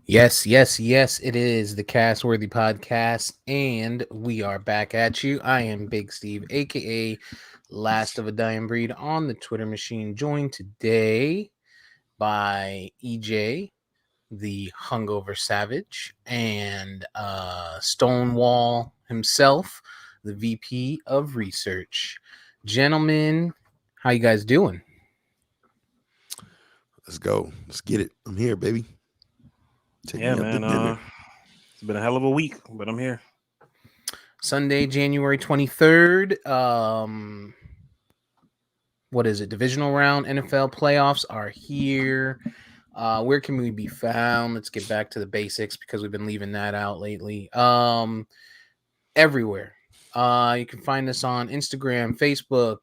Yes, yes, yes, it is the Castworthy Podcast, and we are back at you. I am Big Steve, aka Last of a Dying Breed on the Twitter machine, joined today by EJ, the Hungover Savage, and Stonewall himself, the VP of Research. Gentlemen, how you guys doing? Let's go. Let's get it. I'm here, baby. Take Yeah, me out to man. dinner. It's been a hell of a week, but I'm here. Sunday, January 23rd. What is it? Divisional round NFL playoffs are here. Where can we be found? Let's get back to the basics because we've been leaving that out lately. Everywhere. You can find us on Instagram, Facebook,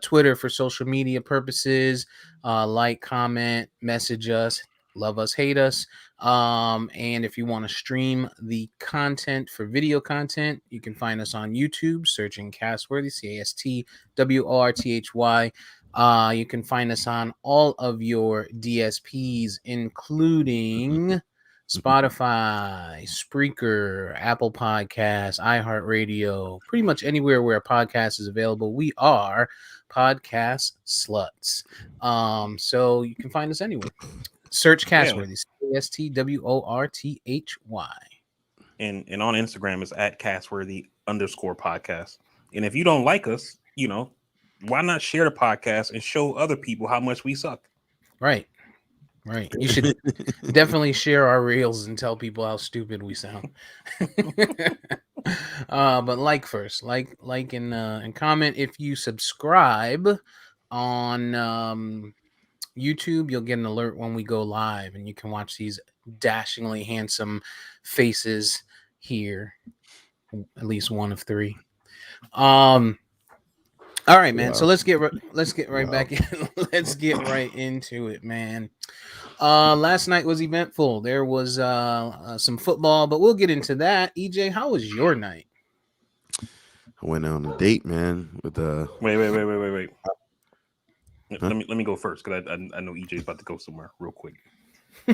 Twitter for social media purposes. Like, comment, message us, love us, hate us. And if you want to stream the content for video content, you can find us on YouTube, searching Castworthy, CASTWORTHY. You can find us on all of your DSPs, including Spotify, Spreaker, Apple Podcasts, iHeartRadio, pretty much anywhere where a podcast is available. We are podcast sluts. So you can find us anywhere. Search Yeah, Castworthy, CASTWORTHY. and on Instagram is at Castworthy_podcast. And if you don't like us, why not share the podcast and show other people how much we suck? Right. Right. You should definitely share our reels and tell people how stupid we sound. But like first, like and comment. If you subscribe on YouTube, you'll get an alert when we go live, and you can watch these dashingly handsome faces here. At least one of three. Um. All right, man. So Wow. let's get right Wow. back in. Let's get right into it, man. Last night was eventful. There was some football, but we'll get into that. EJ, how was your night? I went on a date, man, with Wait. huh? Let me go first because I know EJ's about to go somewhere real quick.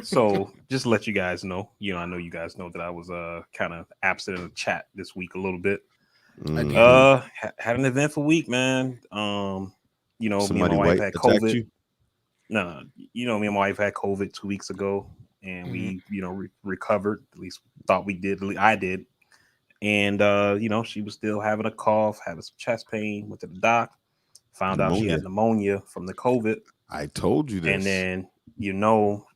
So just to let you guys know, I know you guys know that I was kind of absent in the chat this week a little bit. Again. Mhm. Had an eventful week, man. Me and my Somebody wife white had attacked COVID. you? No, me and my wife had COVID 2 weeks ago, and Mhm. we, recovered. At least thought we did. At least I did. And she was still having a cough, having some chest pain. Went to the doc, found out she Pneumonia. had pneumonia from the COVID, I told you and this. then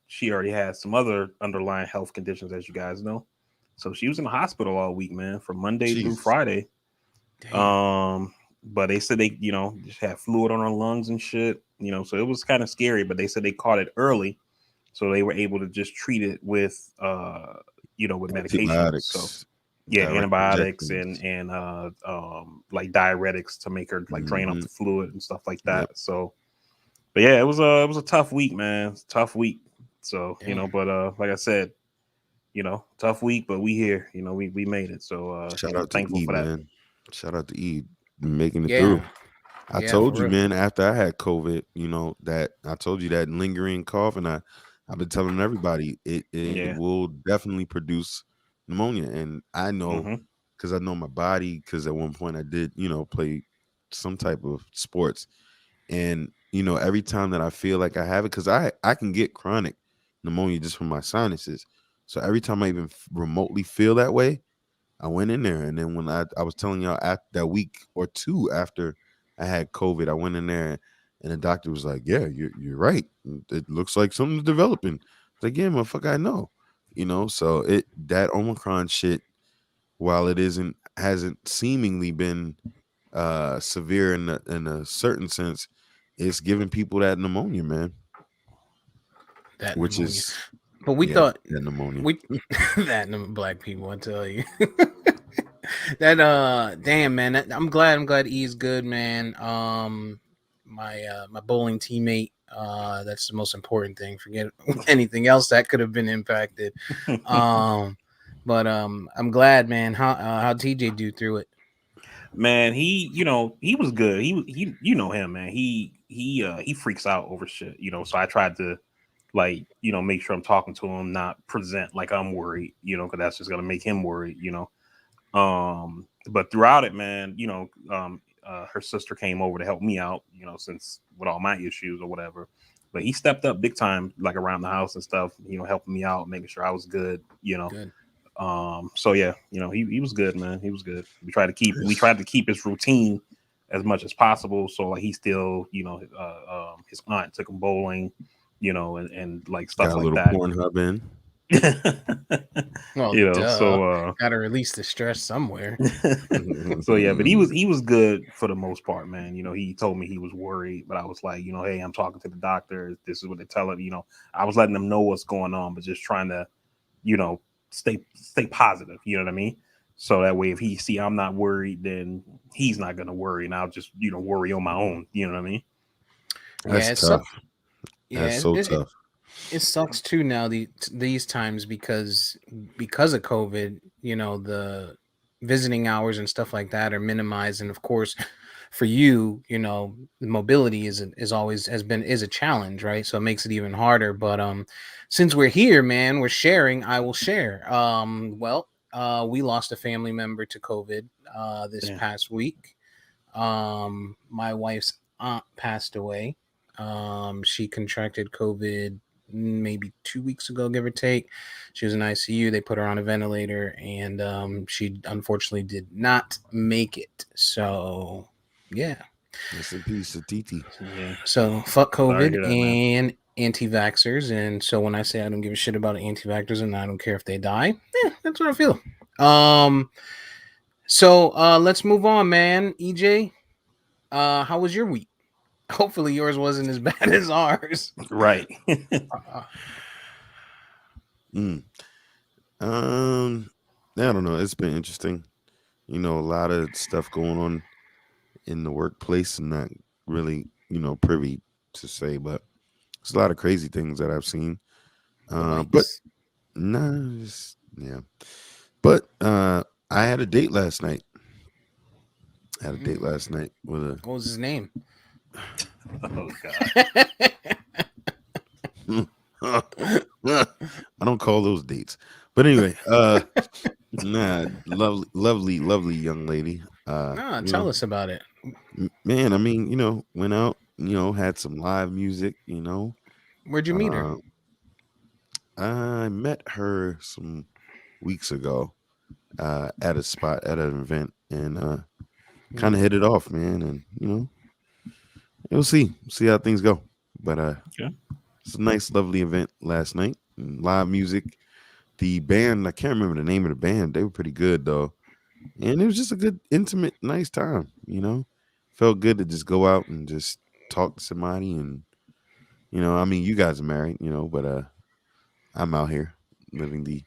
she already had some other underlying health conditions, as you guys know. So she was in the hospital all week, man, from Monday through Jesus. Friday. Damn. But they said they, just had fluid on her lungs and shit, so it was kind of scary, but they said they caught it early. So they were able to just treat it with, with medication. So Antibiotics. yeah, Direct antibiotics and, injections. like diuretics to make her like drain off Hmm. the fluid and stuff like Yep. that. So, but yeah, it was a tough week, man. It's a tough week. So, Damn. but like I said, tough week, but we here, we made it. So, Shout out to thankful E, for that. man. Shout out to E making it through. Yeah. I Yeah, for told you, real. man, after I had COVID, that I told you that lingering cough, and I've been telling everybody it Yeah. will definitely produce pneumonia. And I know Hmm. because I know my body, because at one point I did, play some type of sports. And, every time that I feel like I have it, because I can get chronic pneumonia just from my sinuses. So every time I even remotely feel that way, I went in there, and then when I was telling y'all after that week or two after I had COVID, I went in there, and the doctor was like, "Yeah, you're right. It looks like something's developing." It's like, "Yeah, motherfucker, I know." So that Omicron shit, while it hasn't seemingly been severe in a certain sense, it's giving people that pneumonia, man. That Which pneumonia. is But we yeah, thought that pneumonia. we black people, I tell you. That damn man, I'm glad he's good, man. My bowling teammate, that's the most important thing. Forget anything else that could have been impacted. Um but I'm glad, man. How TJ do through it. Man, he was good. He you know him, man. He freaks out over shit. So I tried to like, make sure I'm talking to him, not present like I'm worried, because that's just gonna make him worried. But throughout it, man, her sister came over to help me out, since with all my issues or whatever. But he stepped up big time, like around the house and stuff, helping me out, making sure I was good. Good. So yeah, he was good, man. He was good. We tried to keep his routine as much as possible. So like he still, his aunt took him bowling, and like stuff Got a like little that. Pornhub in. Well, duh. So Gotta release the stress somewhere. so yeah, but he was good for the most part, man. He told me he was worried, but I was like, hey, I'm talking to the doctor. This is what they're telling. I was letting them know what's going on, but just trying to, you know, stay positive. You know what I mean? So that way, if he see I'm not worried, then he's not gonna worry, and I'll just worry on my own. You know what I mean? Yeah, That's it's so, tough. That's yeah, so it, tough. it sucks too now these times because of COVID, the visiting hours and stuff like that are minimized, and of course, for you, the mobility is always is a challenge, right? So it makes it even harder. But since we're here, man, we're sharing. I will share. We lost a family member to COVID this Damn. past week. My wife's aunt passed away. She contracted COVID maybe 2 weeks ago, give or take. She was in ICU. They put her on a ventilator, and she unfortunately did not make it. So, yeah. Rest in peace to Titi. Yeah. So, fuck Sorry to COVID hear that, man. and anti-vaxxers. And so, when I say I don't give a shit about anti-vaxxers and I don't care if they die, that's what I feel. Let's move on, man. EJ, how was your week? Hopefully yours wasn't as bad as ours. Right. Mm. I don't know. It's been interesting. A lot of stuff going on in the workplace. I'm not really, privy to say, but there's a lot of crazy things that I've seen. The But likes. nah, yeah. But I had a date last night. With a. What was his name? Oh God. I don't call those dates, but anyway, lovely young lady. Nah, tell us about it. Man, I mean, went out, had some live music, Where'd you meet her? uh, I met her some weeks ago, at a spot at an event, and kind of hit it off, man, and we'll see how things go, but Yeah. it's a nice, lovely event last night, and live music. The band, I can't remember the name of the band. They were pretty good though, and it was just a good, intimate, nice time. Felt good to just go out and just talk to somebody, and I mean, you guys are married, but I'm out here living the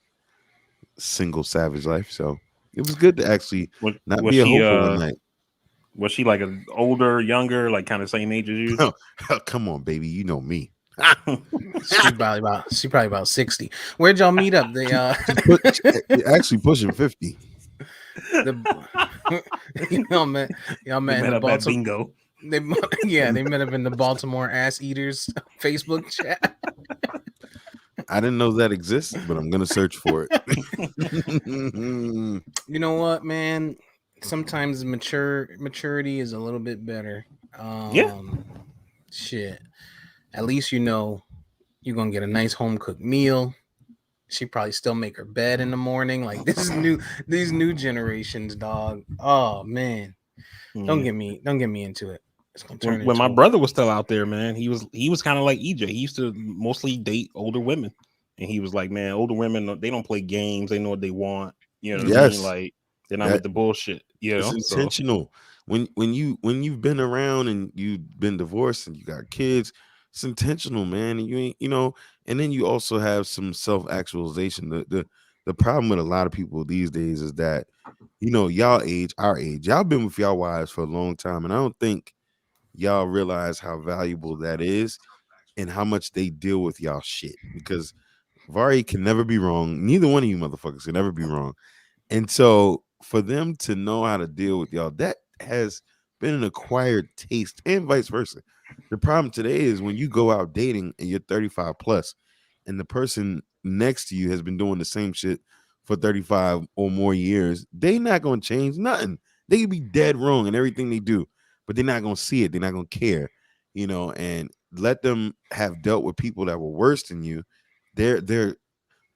single savage life, so it was good to actually Was, not was be a she hopeful one night. was she like an older, younger, like kind of same age as you? Oh, come on, baby, you know me. She probably about 60. Where'd y'all meet up? They Actually pushing 50. y'all met They in met the up at Baltimore. bingo. They met up in the Baltimore Ass Eaters Facebook chat. I didn't know that exists, but I'm gonna search for it. You know what, man? Sometimes maturity is a little bit better. Yeah. Shit. At least you're gonna get a nice home cooked meal. She probably still make her bed in the morning. Like this is new. These new generations, dog. Oh man, don't Yeah. get me into it. It's gonna turn When into my brother was still out there, man, he was kind of like EJ. He used to mostly date older women, and he was like, man, older women, they don't play games. They know what they want. You know what I mean? Yes, Like they're not that with the bullshit. it's So intentional. When you've been around and you've been divorced and you got kids, it's intentional, man. And you ain't, and then you also have some self actualization. The problem with a lot of people these days is that our age, y'all been with y'all wives for a long time, and I don't think y'all realize how valuable that is and how much they deal with y'all shit, because Vari can never be wrong. Neither one of you motherfuckers can ever be wrong. And so for them to know how to deal with y'all, that has been an acquired taste, and vice versa. The problem today is when you go out dating and you're 35 plus, and the person next to you has been doing the same shit for 35 or more years, they not gonna change nothing. They could be dead wrong in everything they do, but they're not gonna see it. They're not gonna care, and let them have dealt with people that were worse than you. They're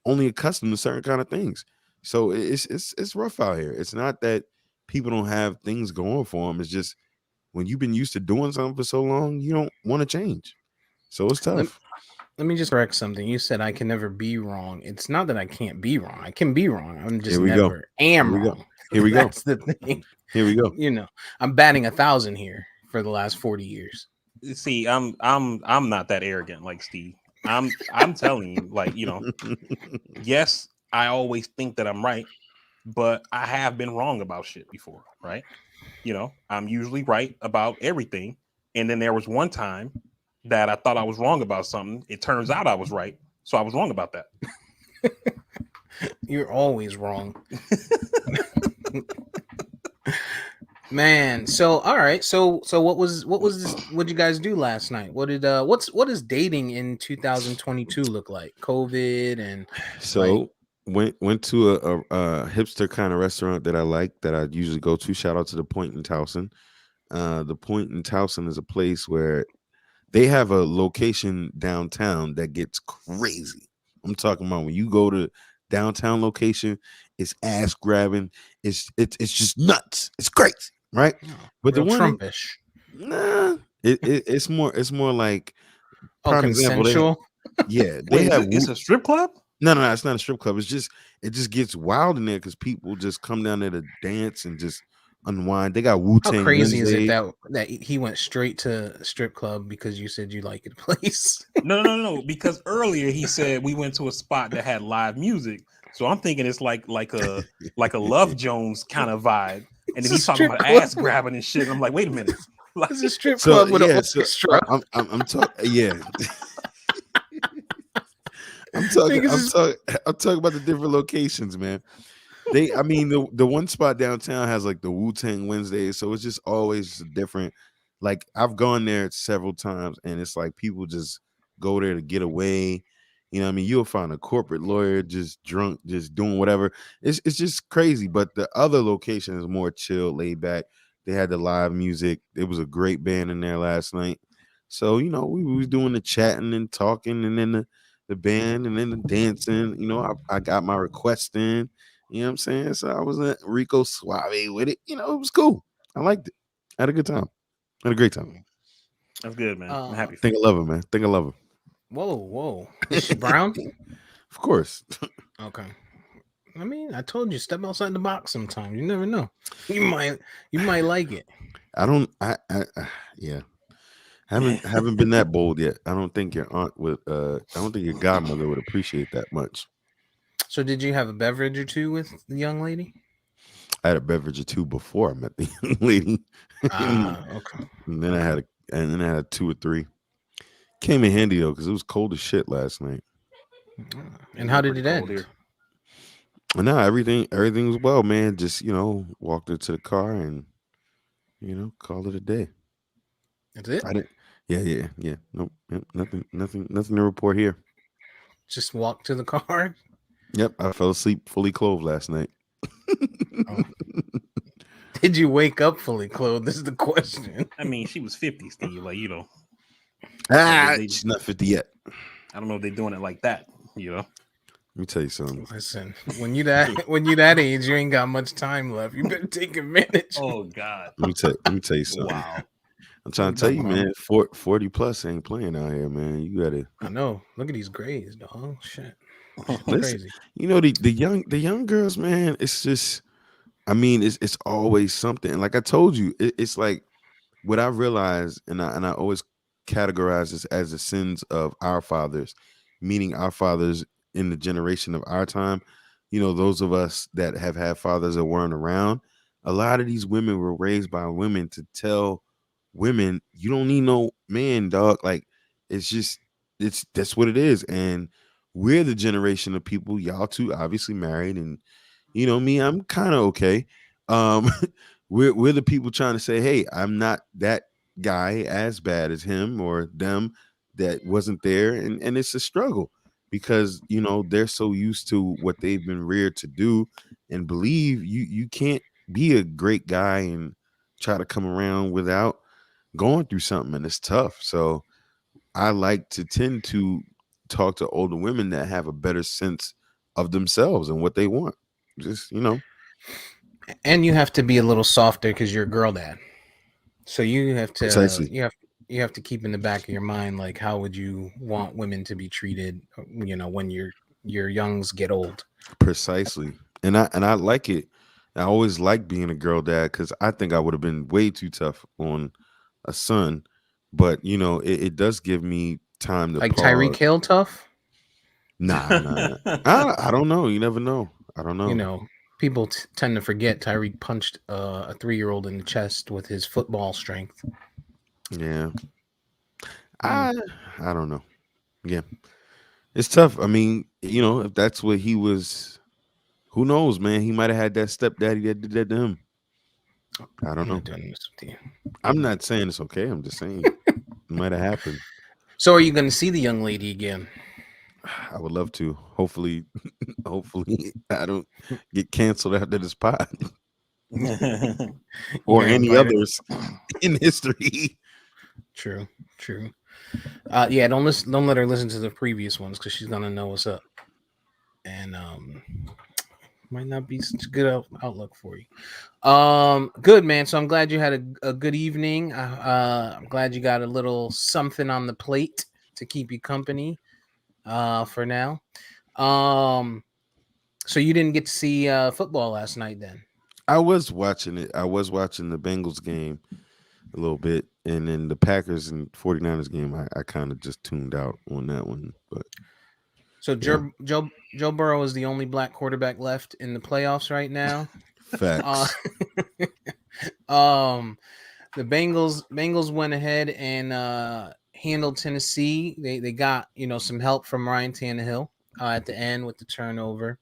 only accustomed to certain kind of things. So it's rough out here. It's not that people don't have things going for them. It's just when you've been used to doing something for so long, you don't want to change. So it's Let, tough. let me just correct something. You said I can never be wrong. It's not that I can't be wrong. I can be wrong. I'm just Here we go. never Here am we go. wrong. Here we go. That's the thing. Here we go. I'm batting 1,000 here for the last 40 years. See, I'm not that arrogant like Steve. I'm telling you, like, yes, I always think that I'm right, but I have been wrong about shit before, right? I'm usually right about everything. And then there was one time that I thought I was wrong about something. It turns out I was right. So I was wrong about that. You're always wrong. Man, so all right. So what was this, what did you guys do last night? What does dating in 2022 look like? COVID and So went to a hipster kind of restaurant that I like, that I usually go to. Shout out to the Point in Towson. The Point in Towson is a place where they have a location downtown that gets crazy. I'm talking about when you go to downtown location, it's ass grabbing. It's just nuts. It's crazy, right? But the real one, Trumpish. nah, it's more like, Oh, prime example. consensual. They have It's a strip club? no, it's not a strip club. It just gets wild in there because people just come down there to dance and just unwind. They got Wu How Tang crazy is it Wednesday. that he went straight to a strip club because you said you like it, place? No. Because earlier he said we went to a spot that had live music. So I'm thinking it's like a Love Jones kind of vibe. And It's then a he's talking strip about club. ass grabbing and shit. And I'm like, wait a minute. Like, It's a strip So club with an yeah, so orchestra. I'm talking. Yeah, I'm talking. Niggas I'm talking about the different locations, man. I mean, the one spot downtown has like the Wu Tang Wednesday, so it's just always different. Like I've gone there several times, and it's like people just go there to get away. What I mean, you'll find a corporate lawyer just drunk, just doing whatever. It's just crazy. But the other location is more chill, laid back. They had the live music. It was a great band in there last night. So we was doing the chatting and talking, and then the band, and then the dancing. I got my request in. You know what I'm saying? So I was at Rico Suave with it. It was cool. I liked it. I had a good time. I had a great time. that's good, man. I'm Uh, happy for Think you. I love him, man. Think I love whoa. Is she brown? him. Of course. Okay. I mean, I told you, step outside the box sometimes. You never know. You might like it. I don't. Yeah. Haven't been that bold yet. I don't think your aunt would. I don't think your godmother would appreciate that much. So did you have a beverage or two with the young lady? I had a beverage or two before I met the young lady. Okay. And then I had 2 or 3. Came in handy though, because it was cold as shit last night. And how did Pretty it cold end? here. And now everything was well, man. Just walked into the car and called it a day. That's it? I didn't. Yeah. Nope. Yep, nothing to report here. Just walk to the car? Yep, I fell asleep fully clothed last night. Oh. Did you wake up fully clothed? This is the question. I mean, she was 50, Steve. Like, She's not 50 yet. I don't know if they're doing it like that, Let me tell you something. Listen, when you that age, you ain't got much time left. You better take advantage. Oh, God. Let me tell you something. Wow. I'm trying to tell you, man. 40 plus ain't playing out here, man. You gotta I know. Look at these grades, dog. Shit. listen. Crazy. The young girls, man. It's just, I mean, it's always something. And like I told you, it's like what I realized, and I always categorize this as the sins of our fathers, meaning our fathers in the generation of our time. Those of us that have had fathers that weren't around. A lot of these women were raised by women to tell women, you don't need no man, dog. Like that's what it is. And we're the generation of people, y'all two obviously married, and me, I'm kind of okay. Um, we're the people trying to say, hey, I'm not that guy as bad as him or them that wasn't there, and it's a struggle because they're so used to what they've been reared to do and believe you can't be a great guy and try to come around without going through something, and it's tough. So I like to tend to talk to older women that have a better sense of themselves and what they want. Just And you have to be a little softer because you're a girl dad. So you have to precisely. you have to keep in the back of your mind, like, how would you want women to be treated, when your youngs get old. Precisely. And I like it. I always like being a girl dad because I think I would have been way too tough on a son. But it does give me time to Like Tyreek pause. Hill tough. Nah. I don't know. You never know. I don't You know. know, people tend to forget Tyreek punched a 3-year-old in the chest with his football strength. Yeah. Mm. I I don't know. Yeah. It's tough. I mean, if that's what he was, who knows, man? He might have had that stepdaddy that did that to him. I don't I'm know. not doing this with you. I'm not saying it's okay. I'm just saying it might have happened. So, are you going to see the young lady again? I would love to. Hopefully, hopefully I don't get canceled after this pod You or gonna any invite her? others in history. True, true. Yeah, don't let her listen to the previous ones because she's gonna know what's up, and might not be such a good outlook for you. Good man. So I'm glad you had a good evening. I'm glad you got a little something on the plate to keep you company. For now. Um, so you didn't get to see football last night, then? I was watching it. I was watching the Bengals game a little bit, and then the Packers and 49ers game. I kind of just tuned out on that one. But So yeah, Joe Burrow is the only black quarterback left in the playoffs right now. Uh, facts. um, the Bengals went ahead and handled Tennessee. They got some help from Ryan Tannehill at the end with the turnover.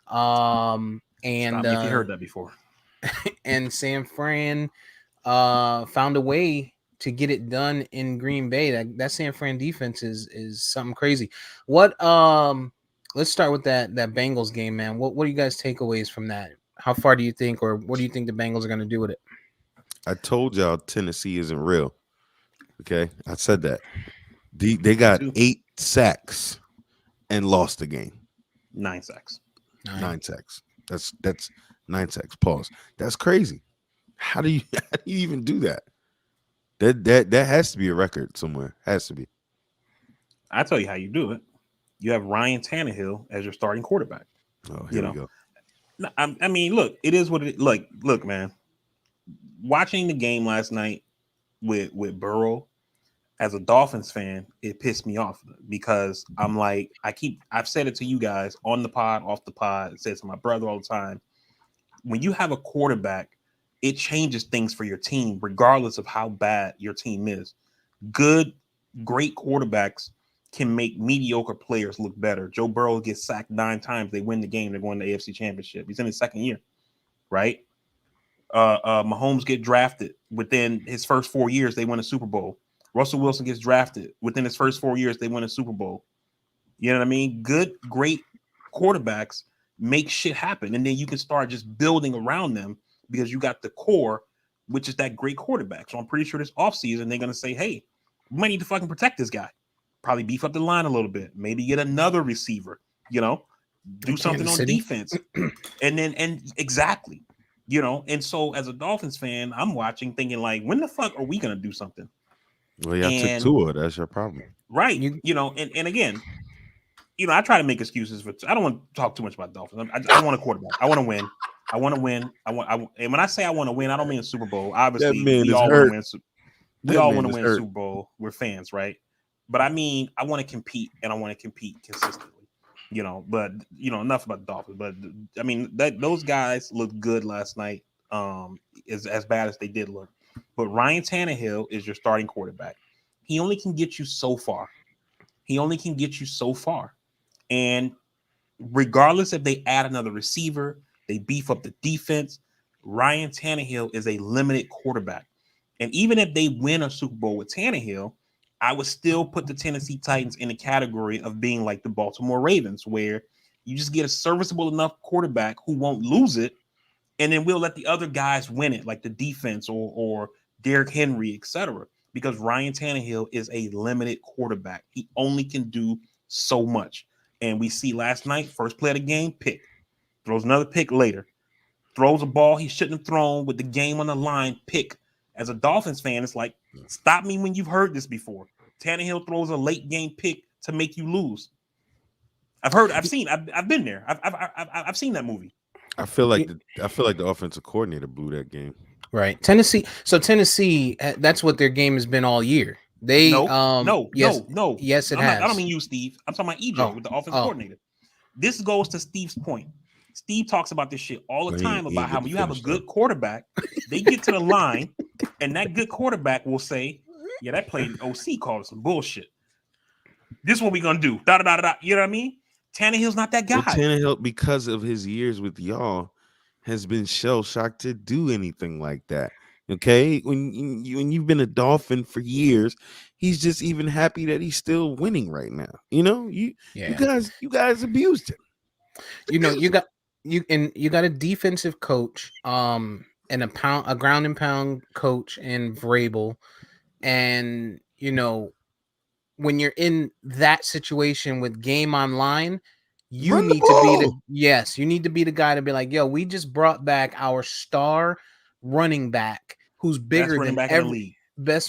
Stop And me if you heard that before. and San Fran found a way to get it done in Green Bay. That San Fran defense is something crazy. What let's start with that Bengals game, man. What do you guys takeaways from that? How far do you think, or what do you think the Bengals are going to do with it? I told y'all Tennessee isn't real. Okay, I said that. They Me got too. 8 sacks and lost the game. 9 sacks. 9. 9 sacks. That's 9 sacks. Pause. That's crazy. How do you how do you even do that? That has to be a record somewhere. Has to be. I tell you how you do it. You have Ryan Tannehill as your starting quarterback. Oh, You here we know, go. I mean, look, it is what it. Like, look, man. Watching the game last night with Burrow as a Dolphins fan, it pissed me off because I'm like, I've said it to you guys on the pod, off the pod, said to my brother all the time. When you have a quarterback, it changes things for your team, regardless of how bad your team is. Good, great quarterbacks can make mediocre players look better. Joe Burrow gets sacked 9 times. They win the game. They're going to the AFC Championship. He's in his second year, right? Mahomes get drafted within his first 4 years. They win a Super Bowl. Russell Wilson gets drafted within his first 4 years. They win a Super Bowl. You know what I mean? Good, great quarterbacks make shit happen, and then you can start just building around them because you got the core, which is that great quarterback. So I'm pretty sure this offseason they're gonna say, "Hey, we might need to fucking protect this guy. Probably beef up the line a little bit. Maybe get another receiver. You know, do In something Kansas on City. defense, and exactly." You know, and so as a Dolphins fan, I'm watching thinking like, when the fuck are we gonna do something? Well, y'all took And Tua. That's your problem. right, You you know, and again, I try to make excuses for. I don't want to talk too much about Dolphins. I want a quarterback. I want to win. I want to win. And when I say I want to win, I don't mean a Super Bowl. That Obviously, man we is all want to hurt. win. We That all want man to is win a hurt. Super Bowl. We're fans, right? But I mean, I want to compete, and I want to compete consistently. But enough about the Dolphins. But I mean, those guys looked good last night. As bad as they did look, but Ryan Tannehill is your starting quarterback. He only can get you so far. He only can get you so far, and regardless if they add another receiver, they beef up the defense. Ryan Tannehill is a limited quarterback. And even if they win a Super Bowl with Tannehill, I would still put the Tennessee Titans in the category of being like the Baltimore Ravens, where you just get a serviceable enough quarterback who won't lose it, and then we'll let the other guys win it, like the defense or Derrick Henry, etc. Because Ryan Tannehill is a limited quarterback. He only can do so much. And we see last night, first play of the game, pick. Throws another pick later. Throws a ball he shouldn't have thrown with the game on the line, pick. As a Dolphins fan, it's like, stop me when you've heard this before. Tannehill throws a late game pick to make you lose. I've been there. I've seen that movie. I feel like the offensive coordinator blew that game. Right. Tennessee. So Tennessee, that's what their game has been all year. They no. yes, it has. I don't mean you, Steve. I'm talking about EJ with the offensive coordinator. This goes to Steve's point. Steve talks about this shit all the time about how when you have a good quarterback, they get to the line, and that good quarterback will say, "Yeah, that play OC called us some bullshit. This is what we gonna do." Da da da da. You know what I mean? Tannehill's not that guy. Well, Tannehill, because of his years with y'all, has been shell shocked to do anything like that. Okay, when you've been a Dolphin for years, he's just even happy that he's still winning right now. You know, you guys abused him. You know, you got a defensive coach, and a ground and pound coach in Vrabel, and you know, when you're in that situation with game online, you need to be the guy to be like, yo, we just brought back our star running back who's bigger than every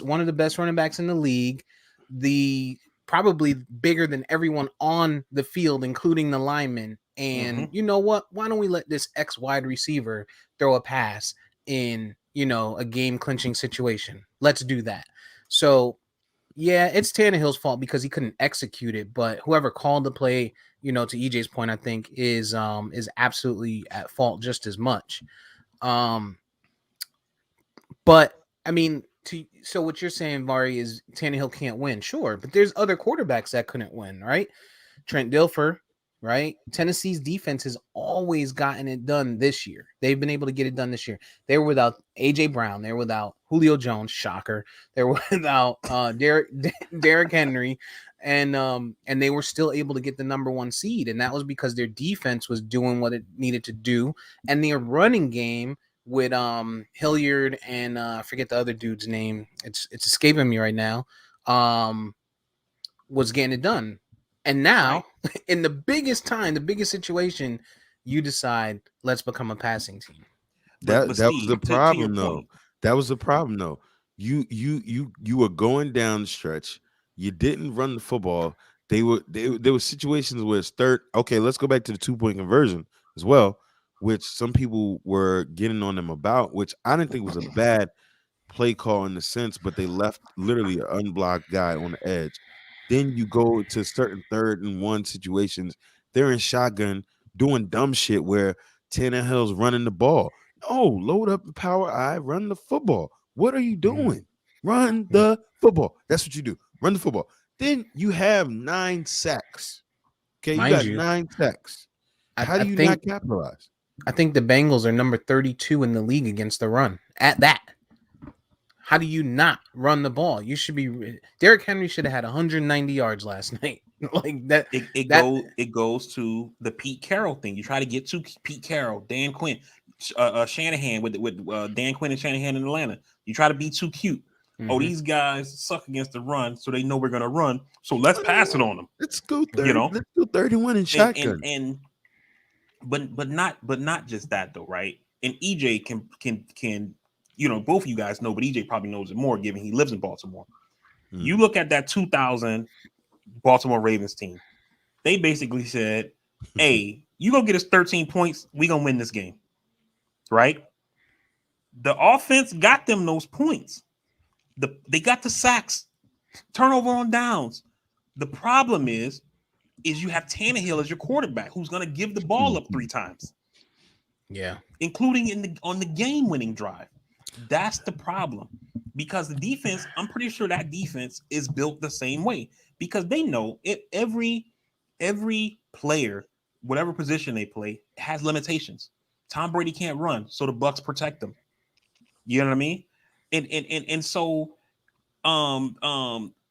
one of the best running backs in the league, the probably bigger than everyone on the field, including the linemen. And you know what? Why don't we let this X wide receiver throw a pass in, you know, a game clinching situation? Let's do that. So yeah, it's Tannehill's fault because he couldn't execute it, but whoever called the play, you know, to EJ's point, I think is absolutely at fault just as much. But I mean, so what you're saying, Vari, is Tannehill can't win, sure, but there's other quarterbacks that couldn't win, right? Trent Dilfer, right? Tennessee's defense has always gotten it done this year. They've been able to get it done this year. They were without AJ Brown. They were without Julio Jones, shocker. They were without Derrick Henry, and they were still able to get the number 1 seed, and that was because their defense was doing what it needed to do, and their running game with Hilliard and I forget the other dude's name. It's escaping me right now. Was getting it done. And now, in the biggest situation, you decide, let's become a passing team. That was the problem, though. That was the problem, though. You were going down the stretch. You didn't run the football. There were situations where it's third. Okay, let's go back to the 2-point conversion as well, which some people were getting on them about, which I didn't think was a bad play call in the sense, but they left literally an unblocked guy on the edge. Then you go to certain 3rd and 1 situations. They're in shotgun doing dumb shit where Tannehill's running the ball. No, load up the power eye, run the football. What are you doing? Run the football. That's what you do. Run the football. Then you have 9 sacks. Okay, you got 9 sacks. How do you not capitalize? I think the Bengals are number 32 in the league against the run. At that, how do you not run the ball? You should be. Derrick Henry should have had 190 yards last night. Like that. It goes to the Pete Carroll thing. You try to get to Pete Carroll, Dan Quinn, Shanahan with Dan Quinn and Shanahan in Atlanta. You try to be too cute. Oh, these guys suck against the run, so they know we're gonna run. So let's pass it on them. Let's go 30. You know, let's go 31 in shotgun. But not just that though, right? And EJ can you know, both of you guys know, but EJ probably knows it more, given he lives in Baltimore. You look at that 2000 Baltimore Ravens team. They basically said, "Hey, you gonna get us 13 points? We gonna win this game." Right? The offense got them those points. They got the sacks, turnover on downs. The problem is you have Tannehill as your quarterback, who's going to give the ball up 3 times. Yeah, including on the game-winning drive. That's the problem, because the defense, I'm pretty sure that defense is built the same way, because they know every player, whatever position they play, has limitations. Tom Brady can't run, so the Bucs protect them. You know what I mean? And so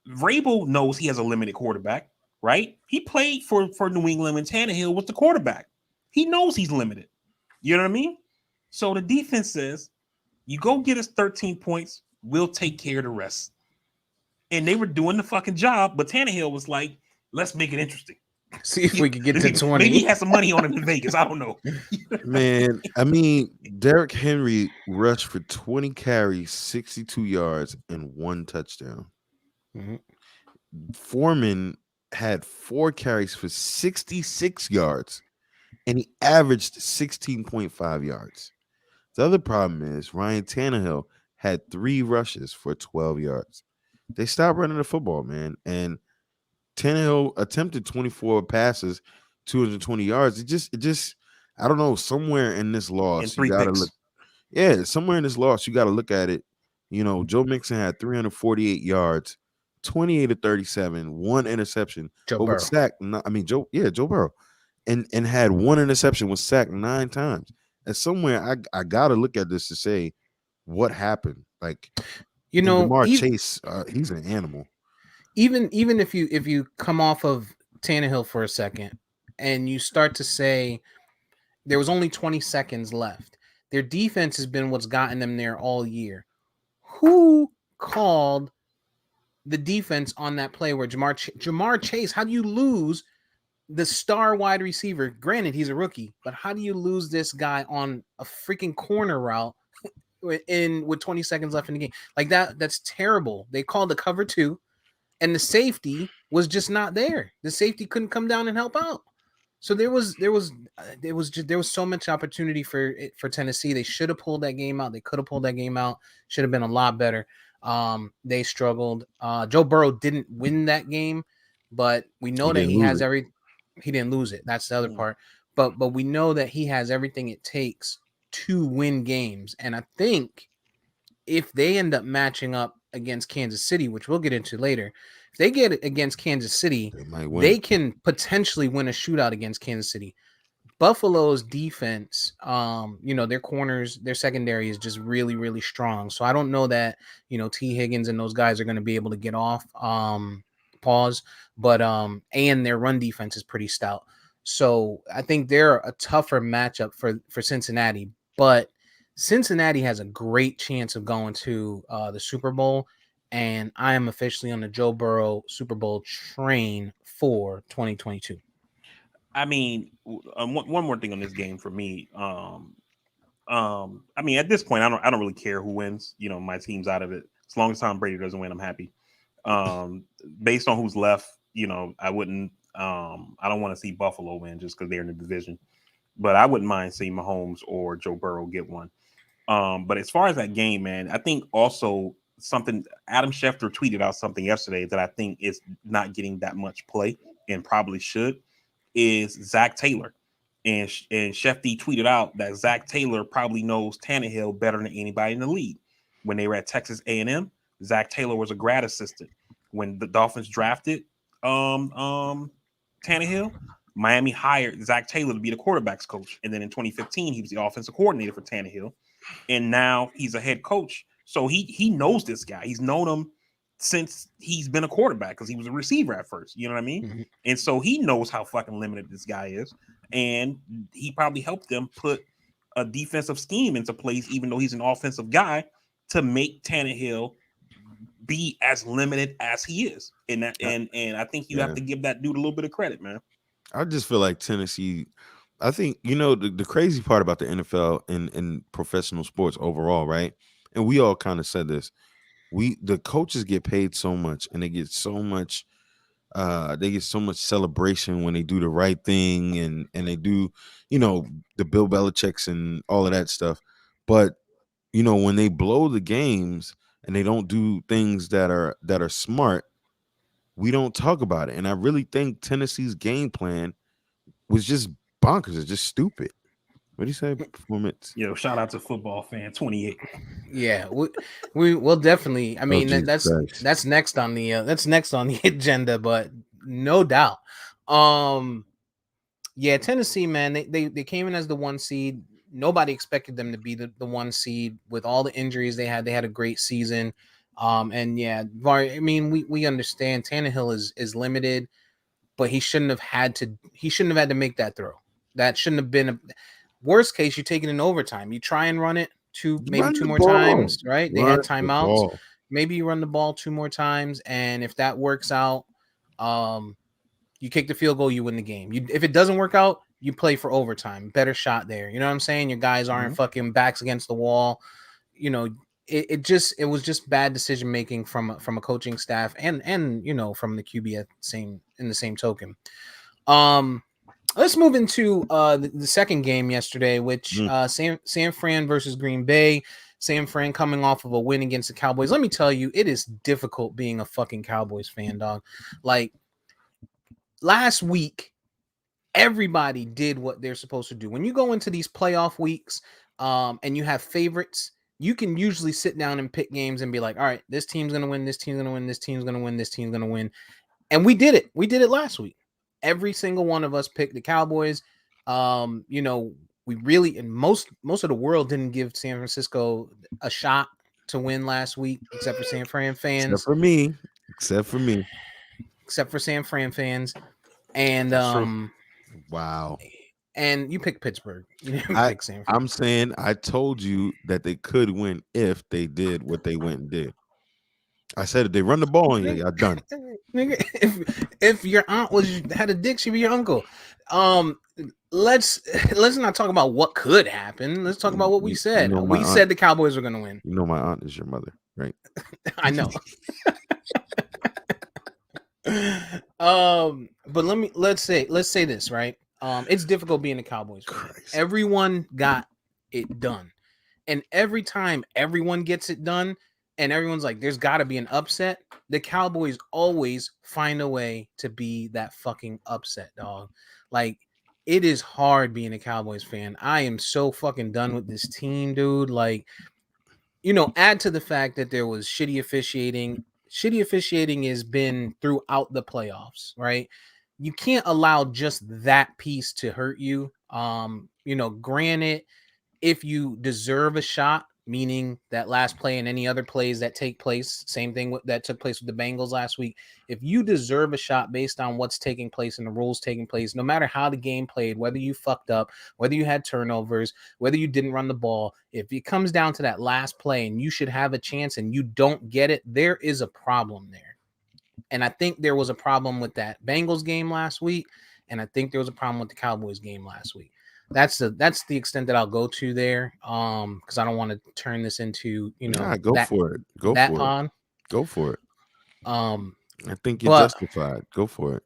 Vrabel knows he has a limited quarterback, right? He played for New England when Tannehill was the quarterback. He knows he's limited. You know what I mean? So the defense says, you go get us 13 points, we'll take care of the rest. And they were doing the fucking job, but Tannehill was like, let's make it interesting. See if we could get to 20. Maybe he has some money on him in Vegas. I don't know. Man, I mean, Derrick Henry rushed for 20 carries, 62 yards, and 1 touchdown. Mm-hmm. Foreman had 4 carries for 66 yards, and he averaged 16.5 yards. The other problem is Ryan Tannehill had 3 rushes for 12 yards. They stopped running the football, man. And Tannehill attempted 24 passes, 220 yards. It just, I don't know, somewhere in this loss, And 3 you gotta picks. look. Yeah, somewhere in this loss, you gotta look at it. You know, Joe Mixon had 348 yards, 28 to 37, 1 interception, Joe but Burrow. was sacked. I mean, Joe Burrow, and had 1 interception, was sacked 9 times. And somewhere I gotta look at this to say what happened. Like, You and know, Jamar Chase, he's an animal. even if you come off of Tannehill for a second and you start to say there was only 20 seconds left, their defense has been what's gotten them there all year. Who called the defense on that play where Jamar Chase? How do you lose the star wide receiver? Granted, he's a rookie, but how do you lose this guy on a freaking corner route with 20 seconds left in the game? Like that, that's terrible. They called the cover 2. And the safety was just not there. The safety couldn't come down and help out. So there was so much opportunity for Tennessee. They should have pulled that game out. They could have pulled that game out. Should have been a lot better. They struggled. Joe Burrow didn't win that game, but we know that he has he didn't lose it. That's the other part. But we know that he has everything it takes to win games. And I think if they end up matching up against Kansas City, which we'll get into later, if they get it against Kansas City, they can potentially win a shootout against Kansas City. Buffalo's defense, their corners, their secondary is just really, really strong. So I don't know that, T. Higgins and those guys are going to be able to get off pause, but and their run defense is pretty stout. So I think they're a tougher matchup for Cincinnati, but Cincinnati has a great chance of going to the Super Bowl, and I am officially on the Joe Burrow Super Bowl train for 2022. I mean, one more thing on this game for me. I mean, at this point, I don't really care who wins. My team's out of it. As long as Tom Brady doesn't win, I'm happy. Based on who's left, I wouldn't. I don't want to see Buffalo win just because they're in the division. But I wouldn't mind seeing Mahomes or Joe Burrow get one. But as far as that game, man, I think also something Adam Schefter tweeted out something yesterday that I think is not getting that much play and probably should is Zach Taylor. And Shefty tweeted out that Zach Taylor probably knows Tannehill better than anybody in the league. When they were at Texas A&M, Zach Taylor was a grad assistant. When the Dolphins drafted Tannehill, Miami hired Zach Taylor to be the quarterback's coach. And then in 2015, he was the offensive coordinator for Tannehill. And now he's a head coach. So he knows this guy. He's known him since he's been a quarterback because he was a receiver at first. You know what I mean? Mm-hmm. And so he knows how fucking limited this guy is. And he probably helped them put a defensive scheme into place, even though he's an offensive guy, to make Tannehill be as limited as he is. And that, and I think you have to give that dude a little bit of credit, man. I just feel like Tennessee, I think, the crazy part about the NFL and professional sports overall, right? And we all kind of said this. The coaches get paid so much, and they get so much celebration when they do the right thing, and they do, the Bill Belichick's and all of that stuff. But when they blow the games and they don't do things that are smart, we don't talk about it. And I really think Tennessee's game plan was just bonkers. It's just stupid. What do you say? Performance. Shout out to Football Fan 28. Yeah, we will definitely. I mean, that's next on the agenda, but no doubt. Yeah, Tennessee, man, they came in as the 1 seed. Nobody expected them to be the 1 seed with all the injuries they had. They had a great season. And yeah, I mean, we understand Tannehill is limited, but he shouldn't have had to. He shouldn't have had to make that throw. That shouldn't have been a worst case. You take it in overtime. You try and run it maybe Run two the more ball. times, right? They Run had the timeouts. ball. Maybe you run the ball two more times, and if that works out, um, you kick the field goal, you win the game. If it doesn't work out, you play for overtime. Better shot there. You know what I'm saying? Your guys aren't fucking backs against the wall. You know, it was just bad decision making from a coaching staff and from the QB at the same token. Um, let's move into the second game yesterday, which San Fran versus Green Bay. San Fran coming off of a win against the Cowboys. Let me tell you, it is difficult being a fucking Cowboys fan, dog. Like last week, everybody did what they're supposed to do. When you go into these playoff weeks, and you have favorites, you can usually sit down and pick games and be like, all right, this team's gonna win, this team's gonna win, this team's gonna win, this team's gonna win. And we did it. We did it last week. Every single one of us picked the Cowboys. We really and most of the world didn't give San Francisco a shot to win last week, except for San Fran Except fans. for me. Except for me. Except for San Fran fans. And That's true. Wow. and you picked Pittsburgh. You didn't pick San Fran. I'm saying I told you that they could win if they did what they went and did. I said if they run the ball on you, y'all done. Nigga, if your aunt had a dick, she'd be your uncle. Let's not talk about what could happen. Let's talk about what we said. We said the Cowboys were gonna win. You know my aunt is your mother, right? I know. But let's say this, right? It's difficult being a Cowboys fan. Everyone got it done. And every time everyone gets it done and everyone's like, there's got to be an upset, the Cowboys always find a way to be that fucking upset, dog. Like, it is hard being a Cowboys fan. I am so fucking done with this team, dude. Like, add to the fact that there was shitty officiating. Shitty officiating has been throughout the playoffs, right? You can't allow just that piece to hurt you. Granted, if you deserve a shot, meaning that last play and any other plays that take place, same thing that took place with the Bengals last week. If you deserve a shot based on what's taking place and the rules taking place, no matter how the game played, whether you fucked up, whether you had turnovers, whether you didn't run the ball, if it comes down to that last play and you should have a chance and you don't get it, there is a problem there. And I think there was a problem with that Bengals game last week, and I think there was a problem with the Cowboys game last week. That's the extent that I'll go to there. Because I don't want to turn this into go for it. Go that for pond. it. Go for it. I think you're But justified. Go for it.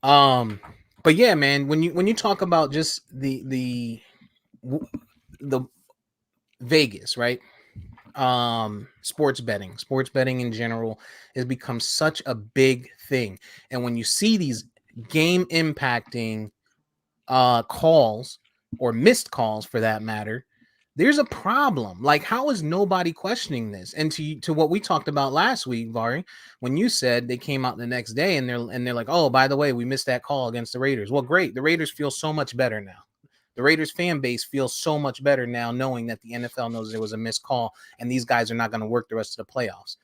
But yeah, man, when you talk about just the Vegas, right? Sports betting in general has become such a big thing. And when you see these game impacting calls or missed calls for that matter, there's a problem. Like, how is nobody questioning this? And to what we talked about last week, Vari, when you said they came out the next day and they're like, oh, by the way, we missed that call against the Raiders. Well, great. The Raiders feel so much better now. The Raiders fan base feels so much better now knowing that the NFL knows there was a missed call and these guys are not going to work the rest of the playoffs.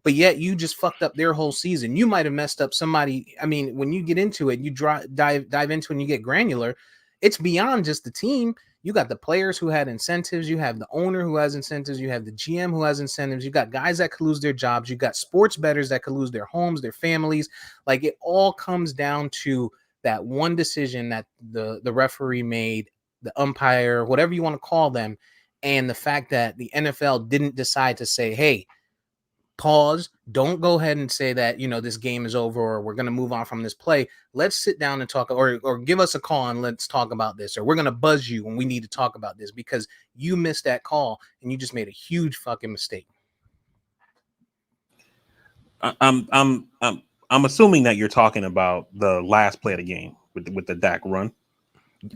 But yet you just fucked up their whole season. You might have messed up somebody. I mean, when you get into it, you dive into it and you get granular. It's beyond just the team. You got the players who had incentives. You have the owner who has incentives. You have the GM who has incentives. You got guys that could lose their jobs. You got sports bettors that could lose their homes, their families. Like, it all comes down to that one decision that the referee made, the umpire, whatever you want to call them, and the fact that the NFL didn't decide to say, hey, pause, don't go ahead and say that this game is over or we're going to move on from this play. Let's sit down and talk, or give us a call and let's talk about this, or we're going to buzz you when we need to talk about this because you missed that call and you just made a huge fucking mistake. I'm assuming that you're talking about the last play of the game with the Dak run.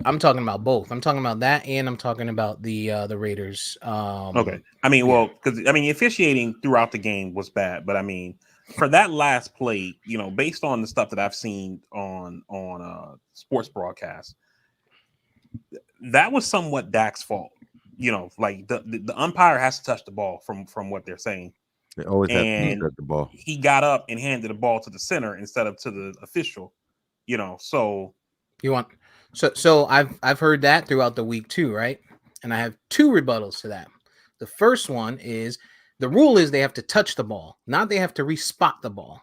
I'm talking about both. I'm talking about that, and I'm talking about the Raiders. Okay. I mean, well, because officiating throughout the game was bad, but I mean, for that last play, based on the stuff that I've seen on sports broadcasts, that was somewhat Dak's fault. Like the umpire has to touch the ball from what they're saying. They always have to and reset the ball. he got up and handed the ball to the center instead of to the official. So You want so I've heard that throughout the week too, right? And I have two rebuttals to that. The first one is the rule is they have to touch the ball, not they have to respot the ball.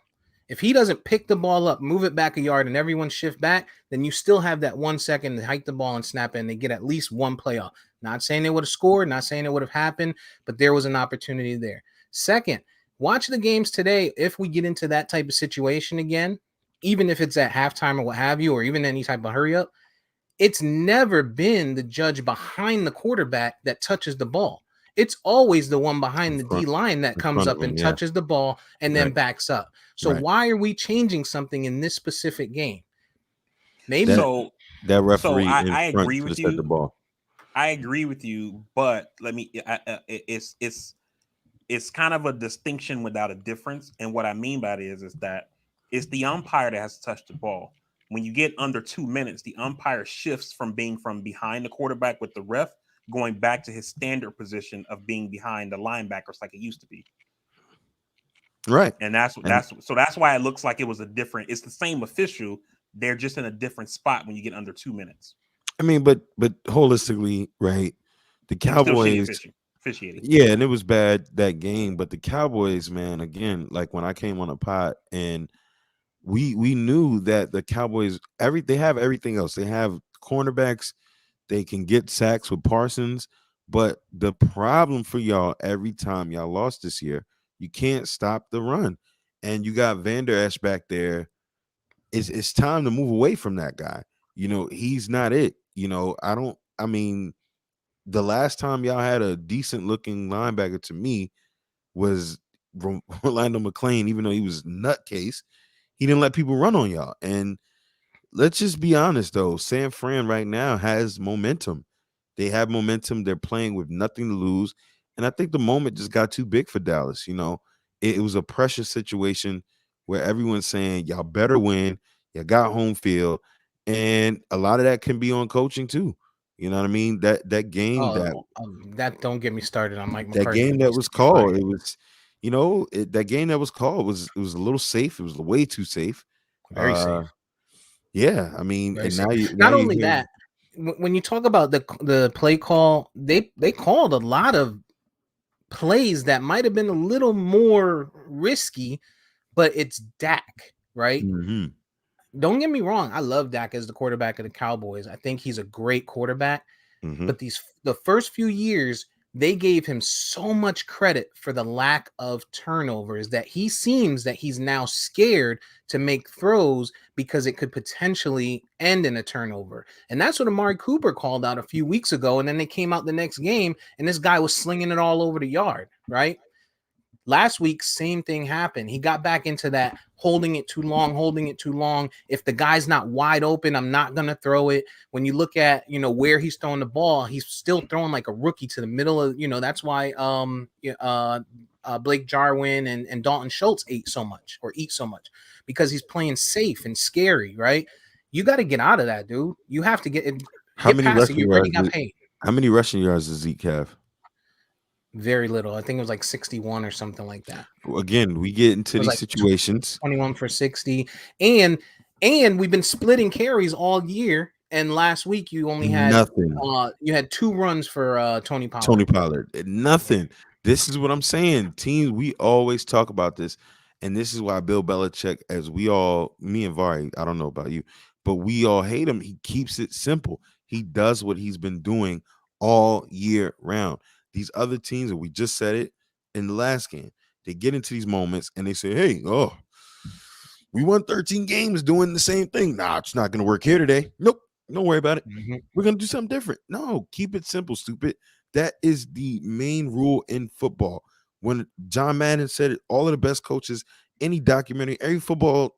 If he doesn't pick the ball up, move it back a yard, and everyone shift back, then you still have that 1 second to hike the ball and snap it, and they get at least one play off. Not saying they would have scored, not saying it would have happened, but there was an opportunity there. Second, watch the games today. If we get into that type of situation again, even if it's at halftime or what have you, or even any type of hurry up, it's never been the judge behind the quarterback that touches the ball. It's always the one behind the D line that in comes front of up and him, yeah. touches the ball and then Right. backs up. So Right. why are we changing something in this specific game? Maybe That referee in I front agree should have with set the you. ball. I agree with you, but let me. It's kind of a distinction without a difference. And what I mean by it is that it's the umpire that has to touch the ball. When you get under 2 minutes, the umpire shifts from being from behind the quarterback with the ref, going back to his standard position of being behind the linebackers like it used to be. Right. And that's why it looks like it was a different. It's the same official. They're just in a different spot when you get under 2 minutes. I mean, but holistically, right? The It was still shitty Cowboys, officiating. yeah, and it was bad that game. But the Cowboys, man, again, like when I came on a pod, and we knew that the Cowboys they have everything else. They have cornerbacks. They can get sacks with Parsons. But the problem for y'all every time y'all lost this year, you can't stop the run, and you got Van Der Esch back there. It's time to move away from that guy. He's not it. I mean, the last time y'all had a decent looking linebacker to me was Rolando McClain, even though he was nutcase, he didn't let people run on y'all. And let's just be honest though, San Fran right now has momentum. They have momentum. They're playing with nothing to lose. And I think the moment just got too big for Dallas. It was a pressure situation where everyone's saying, y'all better win. You got home field. And a lot of that can be on coaching too. You know what I mean? That game that don't get me started on Mike that McCarthy. game that was called, it was, that game that was called it was a little safe. It was way too safe. Very safe. Yeah, I mean, Very and safe. now Not you only hear that, when you talk about the play call, they called a lot of plays that might have been a little more risky, but it's Dak, right? Mhm. Don't get me wrong. I love Dak as the quarterback of the Cowboys. I think he's a great quarterback. Mhm. But the first few years, they gave him so much credit for the lack of turnovers that he seems that he's now scared to make throws because it could potentially end in a turnover. And that's what Amari Cooper called out a few weeks ago. And then they came out the next game and this guy was slinging it all over the yard, right? Last week, same thing happened. He got back into that holding it too long. If the guy's not wide open, I'm not going to throw it. When you look at, where he's throwing the ball, he's still throwing like a rookie to the middle of, that's why Blake Jarwin and Dalton Schultz eat so much, because he's playing safe and scary, right? You got to get out of that, dude. You have to get past it. You already got paid. How many rushing yards does Zeke have? Very little. I think it was like 61 or something like that. Again, we get into these Like situations. 21 for 60. And we've been splitting carries all year. And last week you only had nothing. You had 2 runs for Tony Pollard. Tony Pollard. Nothing. This is what I'm saying. Teams, we always talk about this. And this is why Bill Belichick, me and Vari, I don't know about you, but we all hate him. He keeps it simple. He does what he's been doing all year round. These other teams, and we just said it in the last game, they get into these moments and they say, hey, we won 13 games doing the same thing. Nah, it's not going to work here today. Nope. Don't worry about it. Mm-hmm. We're going to do something different. No, keep it simple, stupid. That is the main rule in football. When John Madden said it, all of the best coaches, any documentary, every football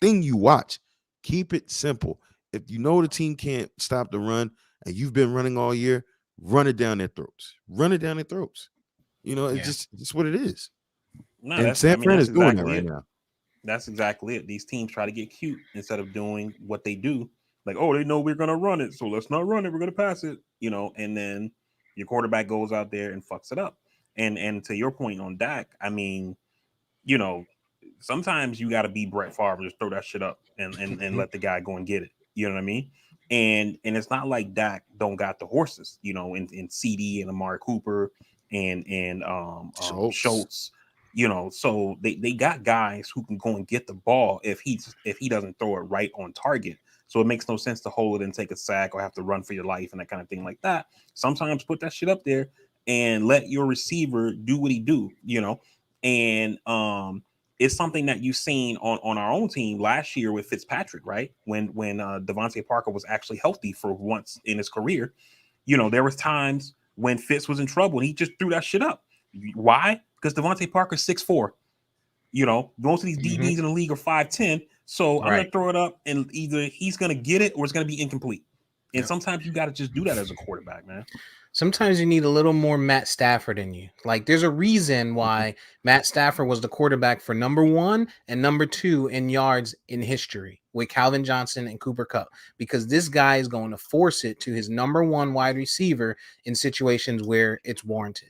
thing you watch, keep it simple. If you know the team can't stop the run and you've been running all year, run it down their throats. Run it down their throats. It's just what it is. No, and San Fran is doing that right now. That's exactly it. These teams try to get cute instead of doing what they do. Like, oh, they know we're going to run it, so let's not run it. We're going to pass it, and then your quarterback goes out there and fucks it up. And to your point on Dak, I mean, you know, sometimes you got to be Brett Favre and just throw that shit up and let the guy go and get it. You know what I mean? And it's not like Dak don't got the horses, you know, in CD and Amari Cooper and Schultz. Schultz, you know, so they got guys who can go and get the ball if he doesn't throw it right on target. So it makes no sense to hold it and take a sack or have to run for your life and that kind of thing like that. Sometimes put that shit up there and let your receiver do what he do, you know. And it's something that you've seen on our own team last year with Fitzpatrick, right? When Devontae Parker was actually healthy for once in his career, you know, there was times when Fitz was in trouble and he just threw that shit up. Why? Because Devontae Parker's 6'4". You know, most of these DBs in the league are 5'10". So I'm gonna throw it up and either he's gonna get it or it's gonna be incomplete. And sometimes you got to just do that as a quarterback, man. Sometimes you need a little more Matt Stafford in you. Like, there's a reason why Matt Stafford was the quarterback for number 1 and number 2 in yards in history with Calvin Johnson and Cooper Kupp, because this guy is going to force it to his number 1 wide receiver in situations where it's warranted.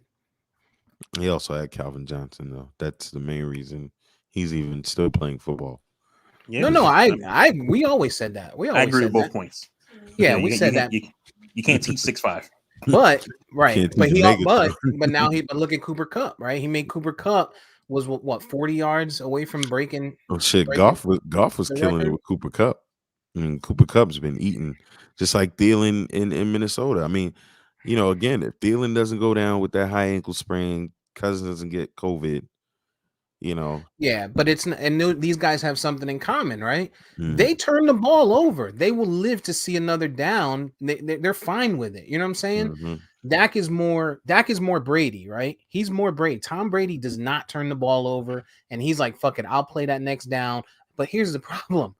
He also had Calvin Johnson, though. That's the main reason he's even still playing football. Yeah, We always said that. I agree with both points. Yeah, you know, we said that. You can't teach 6'5". But right, but look at Cooper Kupp, right? He made Cooper Kupp was what 40 yards away from breaking. Oh shit, Goff was killing it with Cooper Kupp. I mean, Cooper Kupp's been eating just like Thielen in Minnesota. I mean, you know, again, if Thielen doesn't go down with that high ankle sprain, Cousins doesn't get COVID, you know. Yeah, but it's not, and these guys have something in common, right? They turn the ball over. They will live to see another down. They're fine with it. You know what I'm saying? Dak is more Brady, right? He's more Brady. Tom Brady does not turn the ball over, and he's like, "Fuck it, I'll play that next down." But here's the problem: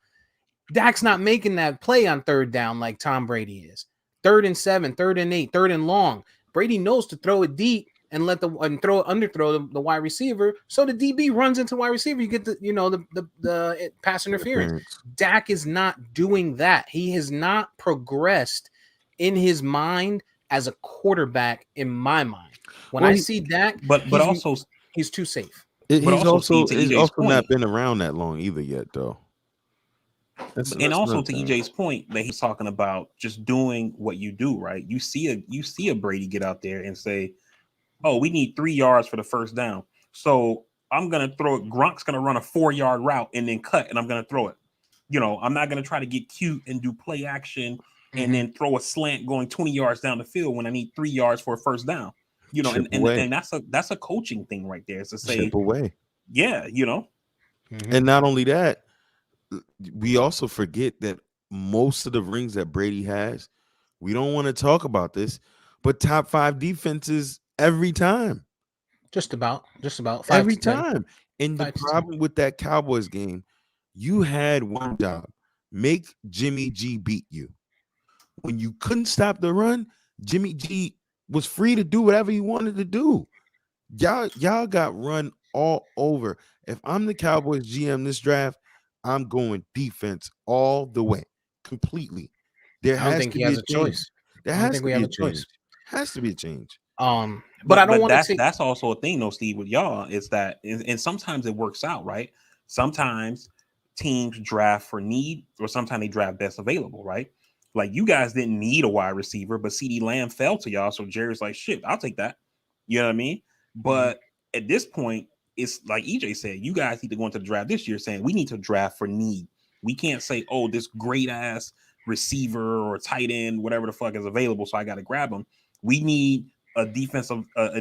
Dak's not making that play on third down like Tom Brady is. 3rd and 7, 3rd and 8, 3rd and long. Brady knows to throw it deep and underthrow the wide receiver, so the DB runs into wide receiver. You get the pass interference. Dak is not doing that. He has not progressed in his mind as a quarterback. In my mind, when I see Dak, he's too safe. He's also not been around that long either yet, though. To EJ's point that he's talking about, just doing what you do, right? You see a Brady get out there and say, "Oh, we need 3 yards for the first down. So I'm going to throw it. Gronk's going to run a 4-yard route and then cut, and I'm going to throw it. You know, I'm not going to try to get cute and do play action and then throw a slant going 20 yards down the field when I need 3 yards for a first down. You know, and that's a coaching thing right there. It's to say, chip away. Yeah, you know. And not only that, we also forget that most of the rings that Brady has, we don't want to talk about this, but top 5 defenses every time. Just about 5 every to 10. time. And the problem with that Cowboys game, you had one job: make Jimmy G beat you. When you couldn't stop the run, Jimmy G was free to do whatever he wanted to do. Y'all got run all over. If I'm the Cowboys GM this draft, I'm going defense all the way, completely. There has to be a choice. There has to be a change. Has to be a change. But I don't want to say that's also a thing, though, Steve, with y'all, is that, and sometimes it works out, right? Sometimes teams draft for need, or sometimes they draft best available, right? Like, you guys didn't need a wide receiver, but CD Lamb fell to y'all, so Jerry's like, shit, I'll take that. You know what I mean? But at this point, it's like EJ said, you guys need to go into the draft this year saying we need to draft for need. We can't say, oh, this great ass receiver or tight end, whatever the fuck is available, so I got to grab them. We need an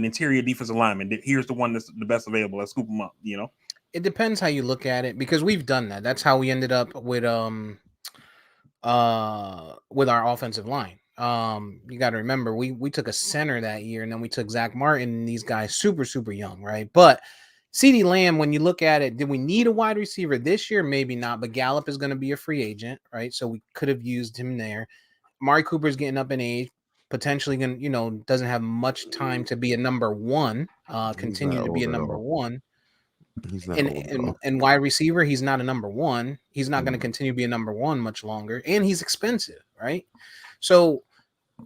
interior defensive lineman. Here's the one that's the best available. Let's scoop them up. You know, it depends how you look at it, because we've done that. That's how we ended up with our offensive line. You got to remember, we took a center that year, and then we took Zach Martin, and these guys super young, right? But CeeDee Lamb, when you look at it, did we need a wide receiver this year? Maybe not, but Gallup is going to be a free agent, right? So we could have used him there. Amari Cooper's getting up in age, potentially going to, doesn't have much time to be a number one, continue to be a number one. He's not and wide receiver, he's not a number one. He's not going to continue to be a number one much longer, and he's expensive, right? So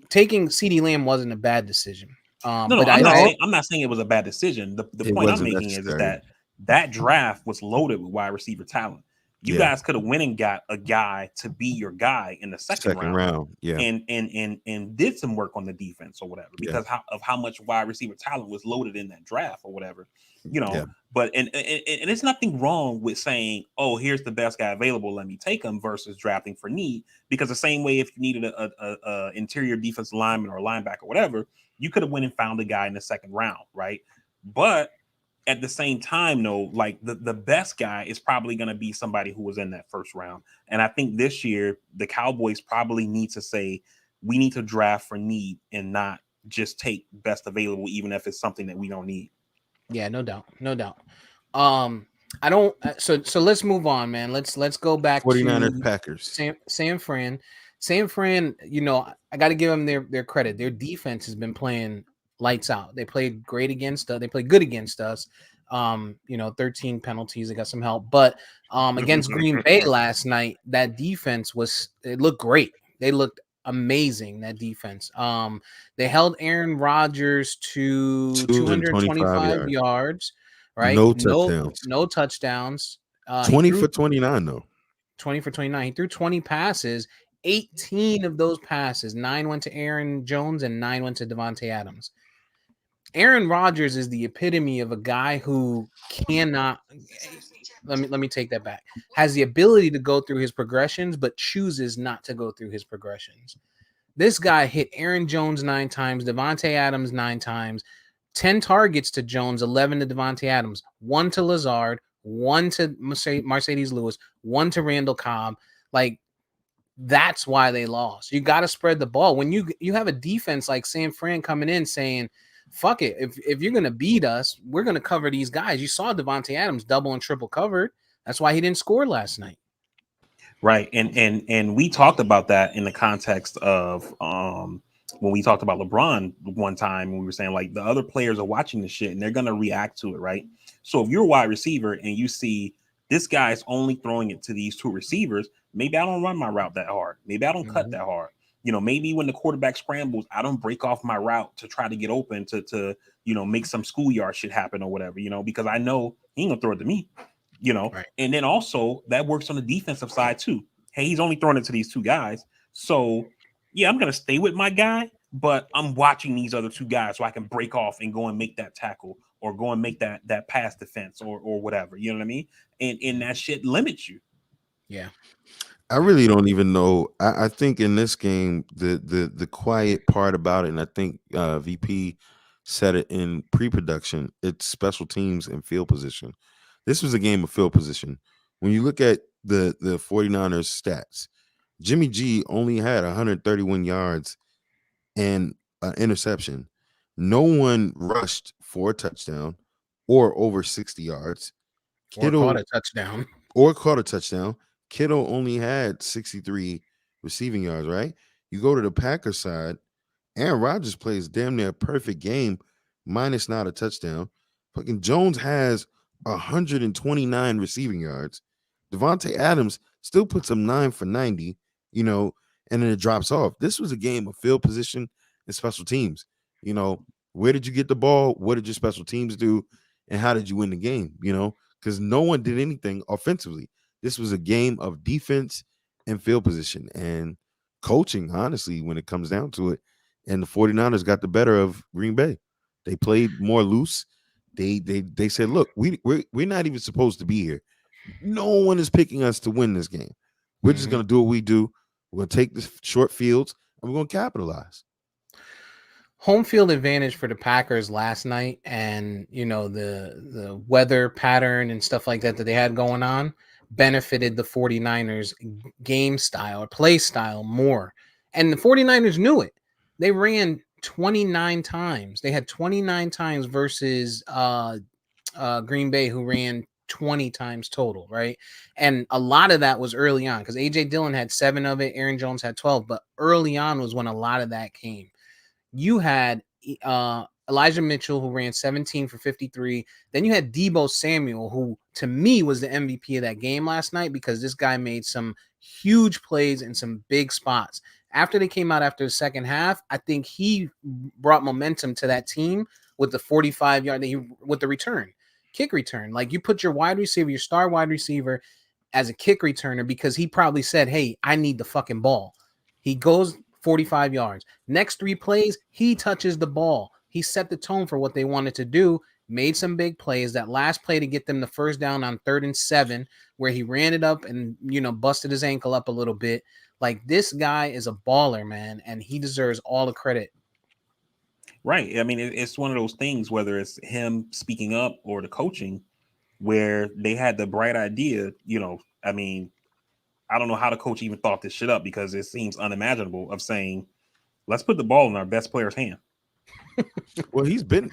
taking CeeDee Lamb wasn't a bad decision. No, no, But I'm not I saying it was a bad decision. The It point I'm wasn't making is necessary. that that draft was loaded with wide receiver talent. You Yeah. guys could have went and got a guy to be your guy in the second Second round round. Yeah. and did some work on the defense or whatever Yeah. because of how much wide receiver talent was loaded in that draft or whatever, you know. Yeah. But and there's nothing wrong with saying, oh, here's the best guy available, let me take him, versus drafting for need. Because the same way, if you needed a interior defensive lineman or a linebacker or whatever, you could have went and found a guy in the second round, right? But at the same time, though, like the best guy is probably going to be somebody who was in that first round. And I think this year the Cowboys probably need to say we need to draft for need and not just take best available, even if it's something that we don't need. Yeah, no doubt, no doubt. I don't. So let's move on, man. Let's go back 49ers to Packers. San Fran. San Fran, you know, I got to give them their credit. Their defense has been playing lights out. They played great against us. They played good against us. You know, 13 penalties. They got some help, but against Green Bay last night, that defense it looked great. They looked amazing. That defense. They held Aaron Rodgers to 225 225 yards. yards. Right? No touchdowns. No touchdowns. He 20 threw for 29 though. 20 for 29. He threw 20 passes. 18 of those passes, 9 went to Aaron Jones and 9 went to Devontae Adams. Aaron Rodgers is the epitome of a guy who cannot let me take that back. Has the ability to go through his progressions, but chooses not to go through his progressions. This guy hit Aaron Jones 9 times, Devontae Adams 9 times, 10 targets to Jones, 11 to Devontae Adams, 1 to Lazard, 1 to Mercedes Lewis, 1 to Randall Cobb. Like, that's why they lost. You got to spread the ball. When you have a defense like San Fran coming in saying, fuck it, if you're going to beat us, we're going to cover these guys. You saw Devontae Adams double and triple covered. That's why he didn't score last night. Right. And we talked about that in the context of when we talked about LeBron one time, we were saying like the other players are watching the shit and they're gonna react to it, right? So if you're a wide receiver and you see this guy's only throwing it to these two receivers, maybe I don't run my route that hard. Maybe I don't cut that hard. You know, maybe when the quarterback scrambles, I don't break off my route to try to get open to you know, make some schoolyard shit happen or whatever, you know, because I know he ain't gonna throw it to me. You know, Right. and then also that works on the defensive side too. Hey, he's only throwing it to these two guys. So yeah, I'm gonna stay with my guy, but I'm watching these other two guys so I can break off and go and make that tackle or go and make that pass defense or whatever. You know what I mean? And that shit limits you. Yeah. I really don't even know. I think in this game, the quiet part about it, and I think VP said it in pre-production, it's special teams and field position. This was a game of field position. When you look at the 49ers stats, Jimmy G only had 131 yards and an interception. No one rushed for a touchdown or over 60 yards. Or caught Kittle a touchdown. or caught a touchdown. Kittle only had 63 receiving yards, right? You go to the Packers side, Aaron Rodgers plays damn near a perfect game, minus not a touchdown. Fucking Jones has 129 receiving yards. Devontae Adams still puts him 9 for 90, you know, and then it drops off. This was a game of field position and special teams. You know, where did you get the ball? What did your special teams do? And how did you win the game? You know, because no one did anything offensively. This was a game of defense and field position and coaching, honestly, when it comes down to it. And the 49ers got the better of Green Bay. They played more loose. They said, look, we're not even supposed to be here. No one is picking us to win this game. We're just gonna do what we do. We're gonna take the short fields and we're gonna capitalize. Home field advantage for the Packers last night, and you know the weather pattern and stuff like that they had going on benefited the 49ers game style or play style more. And the 49ers knew it. They ran 29 times. They had 29 times versus Green Bay, who ran 20 times total, right? And a lot of that was early on because AJ Dillon had 7 of it, Aaron Jones had 12, but early on was when a lot of that came. You had Elijah Mitchell, who ran 17 for 53. Then you had Deebo Samuel, who to me was the MVP of that game last night because this guy made some huge plays in some big spots. After they came out after the second half, I think he brought momentum to that team with the 45-yard with the return, kick return. Like you put your wide receiver, your star wide receiver, as a kick returner because he probably said, "Hey, I need the fucking ball." He goes 45 yards. Next 3 plays, he touches the ball. He set the tone for what they wanted to do. Made some big plays. That last play to get them the first down on 3rd and 7, where he ran it up and busted his ankle up a little bit. Like this guy is a baller, man, and he deserves all the credit. Right. I mean, it's one of those things, whether it's him speaking up or the coaching, where they had the bright idea. I mean, I don't know how the coach even thought this shit up because it seems unimaginable of saying, let's put the ball in our best player's hand. Well, he's been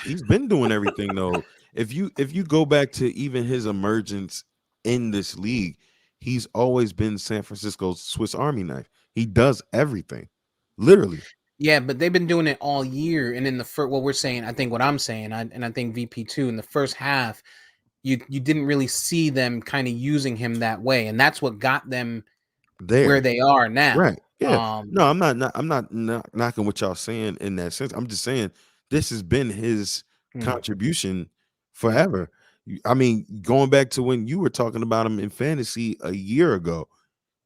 doing everything though. If you go back to even his emergence in this league, he's always been San Francisco's Swiss Army knife. He does everything, literally. Yeah, but they've been doing it all year. And in the first, what we're saying, I think what I'm saying, and I think VP too, in the first half, you didn't really see them kind of using him that way, and that's what got them there where they are now. Right. Yeah. No, I'm not knocking what y'all saying in that sense. I'm just saying this has been his contribution forever. I mean, going back to when you were talking about him in fantasy a year ago,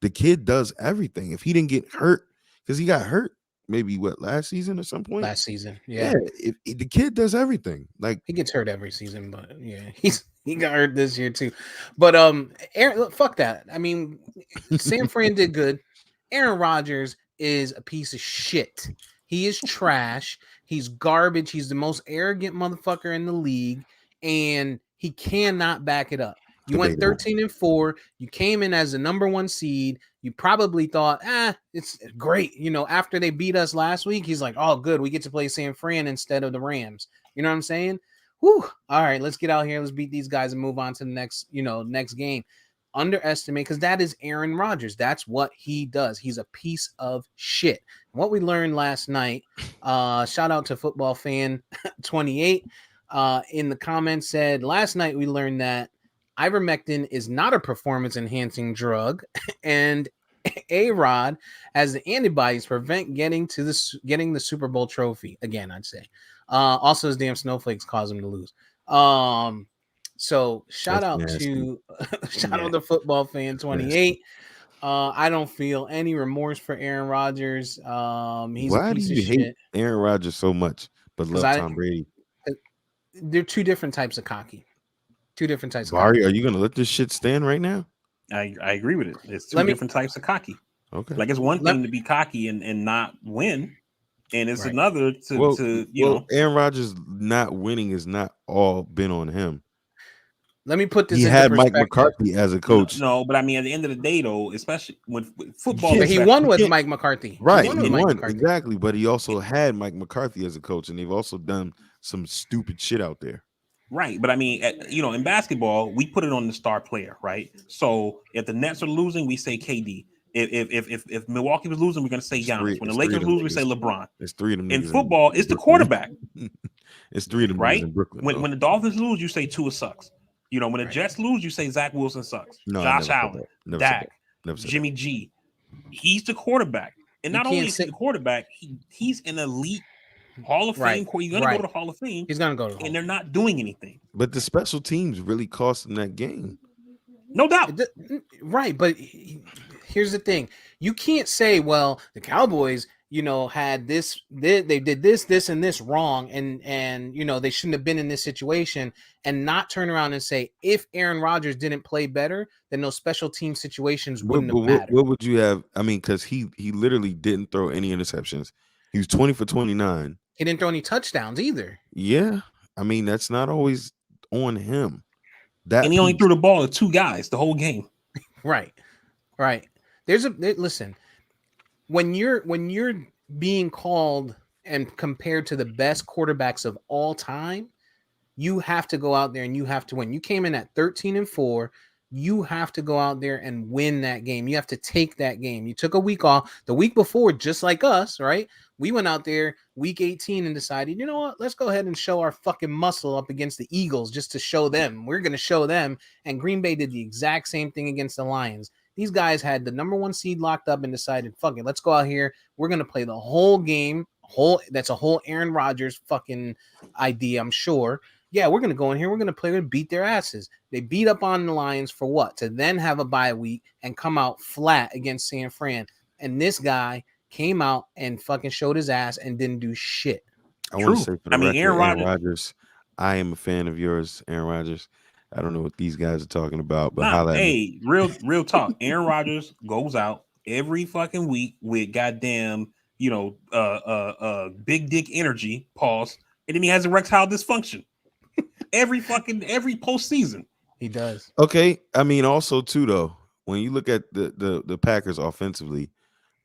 the kid does everything. If he didn't get hurt, because he got hurt maybe last season or some point. Last season, yeah. If the kid does everything. Like he gets hurt every season, but yeah, he got hurt this year too. But Aaron, look, fuck that. I mean, San Fran did good. Aaron Rodgers is a piece of shit. He is trash. He's garbage. He's the most arrogant motherfucker in the league, and he cannot back it up. You went 13-4. You came in as the number 1 seed. You probably thought, it's great. After they beat us last week, he's like, oh, good. We get to play San Fran instead of the Rams. You know what I'm saying? Whew. All right, let's get out here. Let's beat these guys and move on to the next game. Underestimate, because that is Aaron Rodgers. That's what he does. He's a piece of shit. What we learned last night, shout out to football fan 28 in the comments said, last night we learned that ivermectin is not a performance-enhancing drug, and A-Rod has the antibodies prevent getting the Super Bowl trophy. Again, I'd say. Also, his damn snowflakes cause him to lose. So shout out to football fan 28. I don't feel any remorse for Aaron Rodgers. He's why a piece do you of hate shit. Aaron Rodgers so much, but love Tom Brady? They're two different types of cocky. Barry, are you gonna let this shit stand right now? I agree with it. It's two different types of cocky. Okay. Like it's one thing to be cocky and not win, and it's another to Aaron Rodgers not winning is not all been on him. Let me put this. He had Mike McCarthy as a coach. No, but I mean, at the end of the day, though, especially when football, he won with Mike McCarthy. Right, he won exactly. But he also had Mike McCarthy as a coach, and they've also done some stupid shit out there. Right, but I mean, in basketball, we put it on the star player, right? So if the Nets are losing, we say KD. If Milwaukee was losing, we're gonna say Giannis. When the Lakers lose, we say LeBron. It's 3 of them. In football, it's the quarterback. It's 3 of them, right? In Brooklyn. When the Dolphins lose, you say Tua sucks. When the Jets lose, you say Zach Wilson sucks. No, Josh Allen, Dak, Jimmy G. He's the quarterback, and not only is he the quarterback, he's an elite Hall of Fame. He's gonna go to the Hall of Fame. He's gonna go to, and they're not doing anything. But the special teams really cost them that game. No doubt. Right, but here's the thing: you can't say, "Well, the Cowboys, had this, they did this, and this wrong, and they shouldn't have been in this situation," and not turn around and say, if Aaron Rodgers didn't play better, then those special team situations wouldn't have mattered. What would you have? I mean, because he literally didn't throw any interceptions. He was 20 for 29. He didn't throw any touchdowns either. Yeah, I mean that's not always on him. And he only threw the ball to 2 guys the whole game. Right. Listen. When you're being called and compared to the best quarterbacks of all time, you have to go out there and you have to win. You came in at 13-4. You have to go out there and win that game. You have to take that game. You took a week off. The week before, just like us, right? We went out there week 18 and decided, you know what? Let's go ahead and show our fucking muscle up against the Eagles just to show them. We're going to show them. And Green Bay did the exact same thing against the Lions. These guys had the number 1 seed locked up and decided, fuck it, let's go out here. We're gonna play the whole game. That's a whole Aaron Rodgers fucking idea, I'm sure. Yeah, we're gonna go in here. We're gonna play and beat their asses. They beat up on the Lions for what? To then have a bye week and come out flat against San Fran. And this guy came out and fucking showed his ass and didn't do shit. I want to say for the record, Aaron Rodgers, I am a fan of yours, Aaron Rodgers. I don't know what these guys are talking about, but real talk. Aaron Rodgers goes out every fucking week with goddamn, big dick energy, pause, and then he has erectile dysfunction. every postseason. He does. Okay. I mean, also too, though, when you look at the Packers offensively,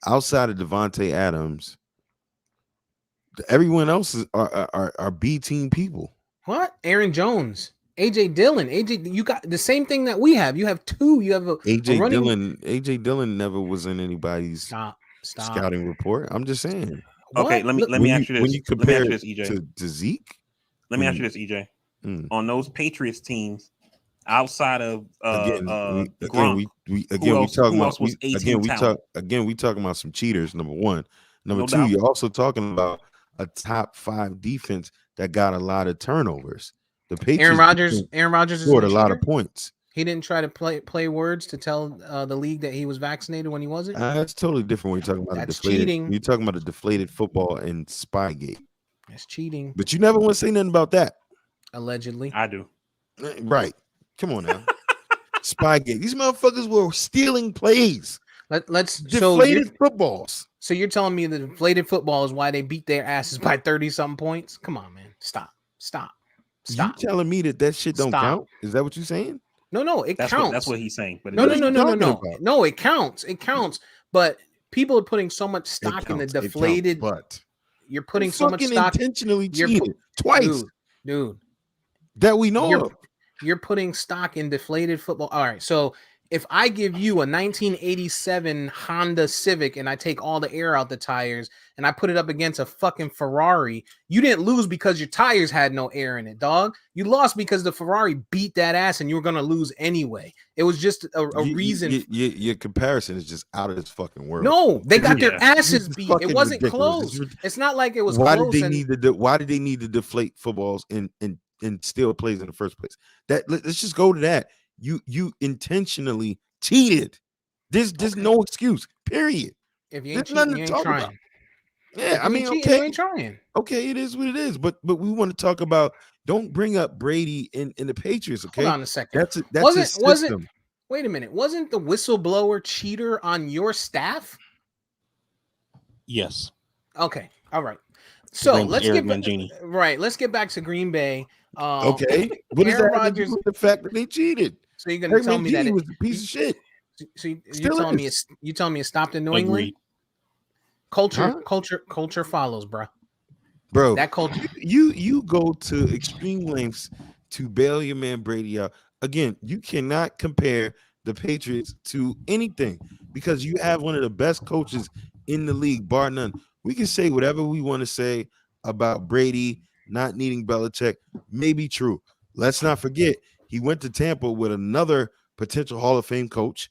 outside of Devontae Adams, everyone else are B team people. What? Aaron Jones, AJ Dillon, you got the same thing that we have. You have two. You have AJ Dillon never was in anybody's stop scouting report. I'm just saying. Okay, let me ask you this. When you compare this, EJ, to Zeke, let me ask you this, EJ. On those Patriots teams, outside of Gronk, we talking about some cheaters. Number one, number two, doubt. You're also talking about a top 5 defense that got a lot of turnovers. The Patriots Aaron Rodgers scored a lot of points. He didn't try to play words to tell the league that he was vaccinated when he wasn't. That's totally different when you're talking about cheating. You're talking about a deflated football and Spygate. That's cheating. But you never want to say nothing about that. Allegedly, I do. Right? Come on now. Spygate. These motherfuckers were stealing plays. Let's deflated footballs. So you're telling me the deflated football is why they beat their asses by 30-something points? Come on, man. Stop. You telling me that shit don't count? Is that what you're saying? No, it counts. That's what he's saying. But no, it counts. It counts. But people are putting so much stock in the deflated. But you're putting so much stock intentionally cheated twice, dude. That we know of. You're putting stock in deflated football. All right, so if I give you a 1987 Honda Civic and I take all the air out the tires and I put it up against a fucking Ferrari, you didn't lose because your tires had no air in it, dog. You lost because the Ferrari beat that ass and you were going to lose anyway. It was just a reason. Your comparison is just out of this fucking world. No, they got their asses beat. It wasn't close. It's not like it was close. Why did they need to deflate footballs and steal plays in the first place? Let's just go to that. You intentionally cheated. There's no excuse. Period. If you ain't cheating, you ain't trying. About. Yeah, I mean, okay, you ain't trying. Okay, it is what it is. But we want to talk about. Don't bring up Brady in the Patriots. Okay, hold on a second. That's wasn't. Wait a minute. Wasn't the whistleblower cheater on your staff? Yes. Okay. All right. So let's get back to Green Bay. Okay. What does that have to do with the fact that they cheated? So you're gonna tell me that he was a piece of shit. So you're telling me it stopped in New England? Culture follows, bro. That culture. You go to extreme lengths to bail your man Brady out. Again, you cannot compare the Patriots to anything because you have one of the best coaches in the league, bar none. We can say whatever we want to say about Brady not needing Belichick. May be true. Let's not forget he went to Tampa with another potential Hall of Fame coach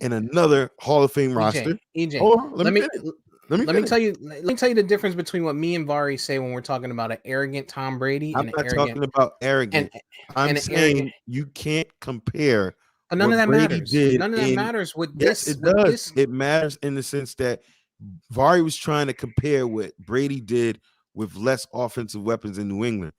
and another Hall of Fame roster. EJ, let me tell you the difference between what me and Vari say when we're talking about an arrogant Tom Brady. I'm not talking about arrogant. I'm saying you can't compare. But none of that matters. None of that matters with this. Yes, it does. It matters in the sense that Vari was trying to compare what Brady did with less offensive weapons in New England.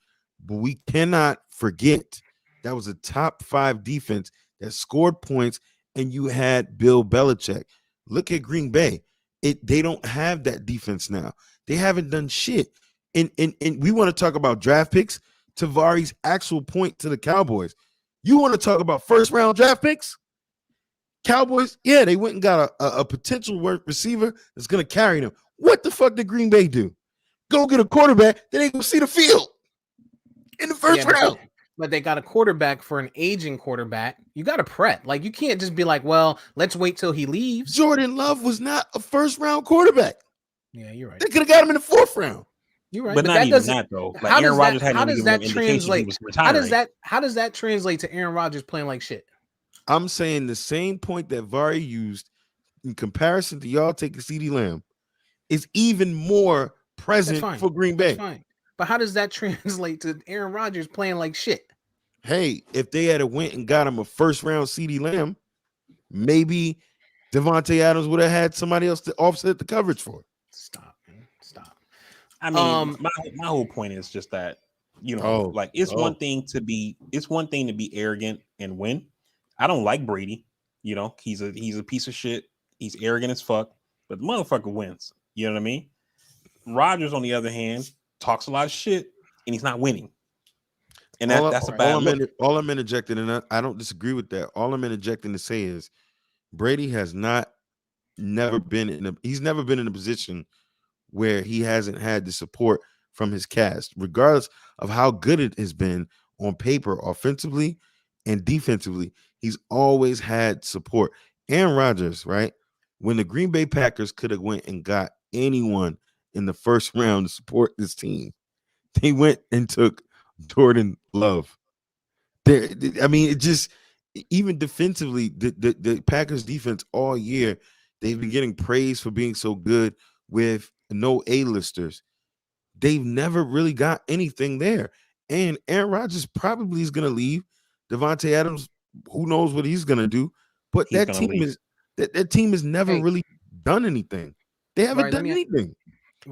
But we cannot forget that was a top 5 defense that scored points, and you had Bill Belichick. Look at Green Bay. They don't have that defense now. They haven't done shit. And we want to talk about draft picks. To Vari's actual point to the Cowboys. You want to talk about first-round draft picks? Cowboys, yeah, they went and got a potential receiver that's going to carry them. What the fuck did Green Bay do? Go get a quarterback, then they go see the field in the first round. But they got a quarterback for an aging quarterback. You got to prep. Like, you can't just be like, well, let's wait till he leaves. Jordan Love was not a first-round quarterback. Yeah, you're right. They could have got him in the 4th round. You're right. But not even that, though. Like, Aaron Rodgers had no indication he was retiring. How does that translate to Aaron Rodgers playing like shit? I'm saying the same point that Vari used in comparison to y'all taking CeeDee Lamb is even more That's present fine. for Green That's Bay. fine. But how does that translate to Aaron Rodgers playing like shit? Hey, if they had went and got him a first round CeeDee Lamb, maybe Devontae Adams would have had somebody else to offset the coverage for. Stop, man. Stop. I mean, my whole point is just that, like it's one thing to be arrogant and win. I don't like Brady. He's a piece of shit. He's arrogant as fuck, but the motherfucker wins. You know what I mean? Rodgers, on the other hand, talks a lot of shit and he's not winning. And that's a bad look. All I'm interjecting, and I don't disagree with that. All I'm interjecting to say is Brady has never been in a position where he hasn't had the support from his cast, regardless of how good it has been on paper, offensively and defensively. He's always had support. Aaron Rodgers, right? When the Green Bay Packers could have went and got anyone in the first round to support this team, they went and took Jordan Love. I mean, it just, even defensively, the Packers defense all year, they've been getting praise for being so good with no A-listers. They've never really got anything there. And Aaron Rodgers probably is going to leave. Devontae Adams, who knows what he's going to do. But that team has never really done anything. They haven't done anything.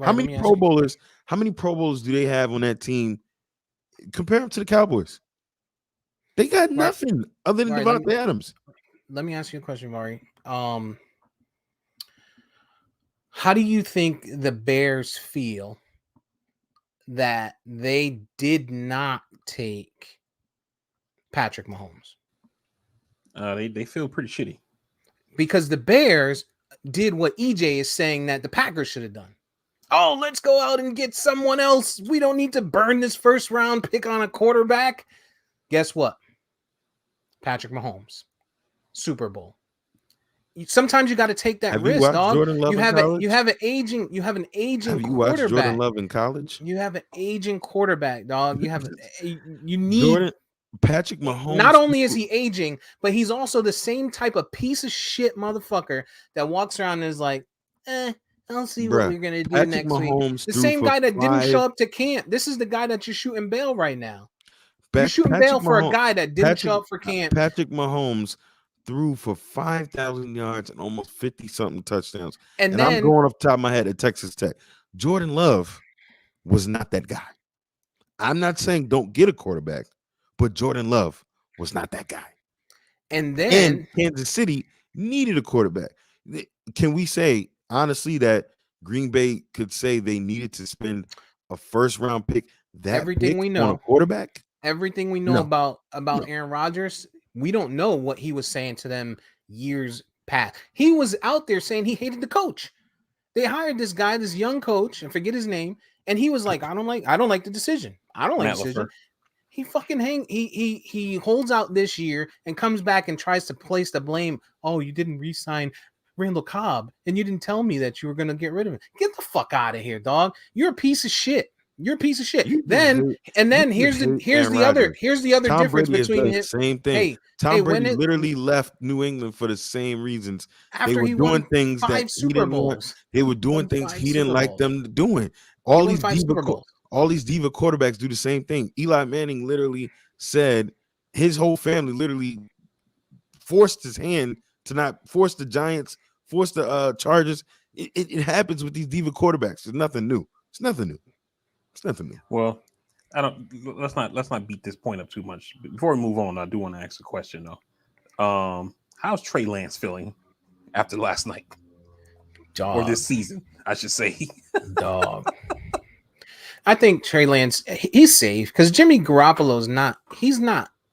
How many Pro Bowlers do they have on that team? Compare them to the Cowboys. They got nothing other than Devontae Adams. Let me ask you a question, Mari. How do you think the Bears feel that they did not take Patrick Mahomes? They feel pretty shitty. Because the Bears did what EJ is saying that the Packers should have done. Oh, let's go out and get someone else. We don't need to burn this first round pick on a quarterback. Guess what? Patrick Mahomes, Super Bowl. Sometimes you got to take that risk, dog. Jordan Love you have an aging Have you quarterback. watched Jordan Love in college? You have an aging quarterback, dog. You need Patrick Mahomes. Not only is he aging, but he's also the same type of piece of shit motherfucker that walks around and is like, I'll see what we're gonna do Patrick next Mahomes week. The same guy that didn't show up to camp. This is the guy that you're shooting bail right now. You're shooting bail for a guy that didn't show up for camp. Patrick Mahomes threw for 5,000 yards and almost 50-something touchdowns. And then, I'm going off the top of my head at Texas Tech. Jordan Love was not that guy. I'm not saying don't get a quarterback, but Jordan Love was not that guy. And then Kansas City needed a quarterback. Can we say, honestly, that Green Bay could say they needed to spend a first-round pick on a quarterback? Everything we know about Aaron Rodgers, we don't know what he was saying to them years past. He was out there saying he hated the coach. They hired this guy, this young coach, and forget his name, and he was like, I don't like the decision. I don't like the decision. He fucking he holds out this year and comes back and tries to place the blame. Oh, you didn't re-sign Randall Cobb, and you didn't tell me that you were gonna get rid of him. Get the fuck out of here, dog. You're a piece of shit. You're a piece of shit. Here's the other Tom difference Brady between him. Same thing. Tom Brady literally left New England for the same reasons. After they were doing things that he didn't want. They were doing things he didn't like them doing. All these diva quarterbacks do the same thing. Eli Manning literally said his whole family literally forced his hand to not force the Giants, force the Chargers. It happens with these diva quarterbacks. It's nothing new. It's nothing new. Well, let's not beat this point up too much. Before we move on, I do want to ask a question though. How's Trey Lance feeling after last night? Dog. Or this season, I should say. Dog. I think Trey Lance, he's safe because Jimmy Garoppolo's not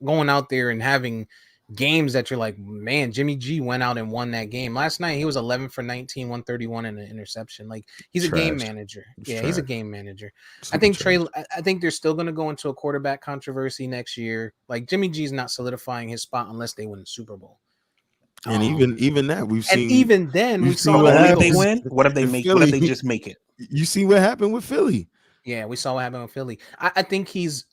going out there and having games that you're like, man, Jimmy G went out and won that game. Last night, he was 11 for 19, 131 and an interception. Like, he's a game manager. He's a game manager. I think they're still going to go into a quarterback controversy next year. Like, Jimmy G's not solidifying his spot unless they win the Super Bowl. And even that we've seen. And even then, we saw what if they win? What if they make? What if they just make it? You see what happened with Philly? Yeah, we saw what happened with Philly. I think he's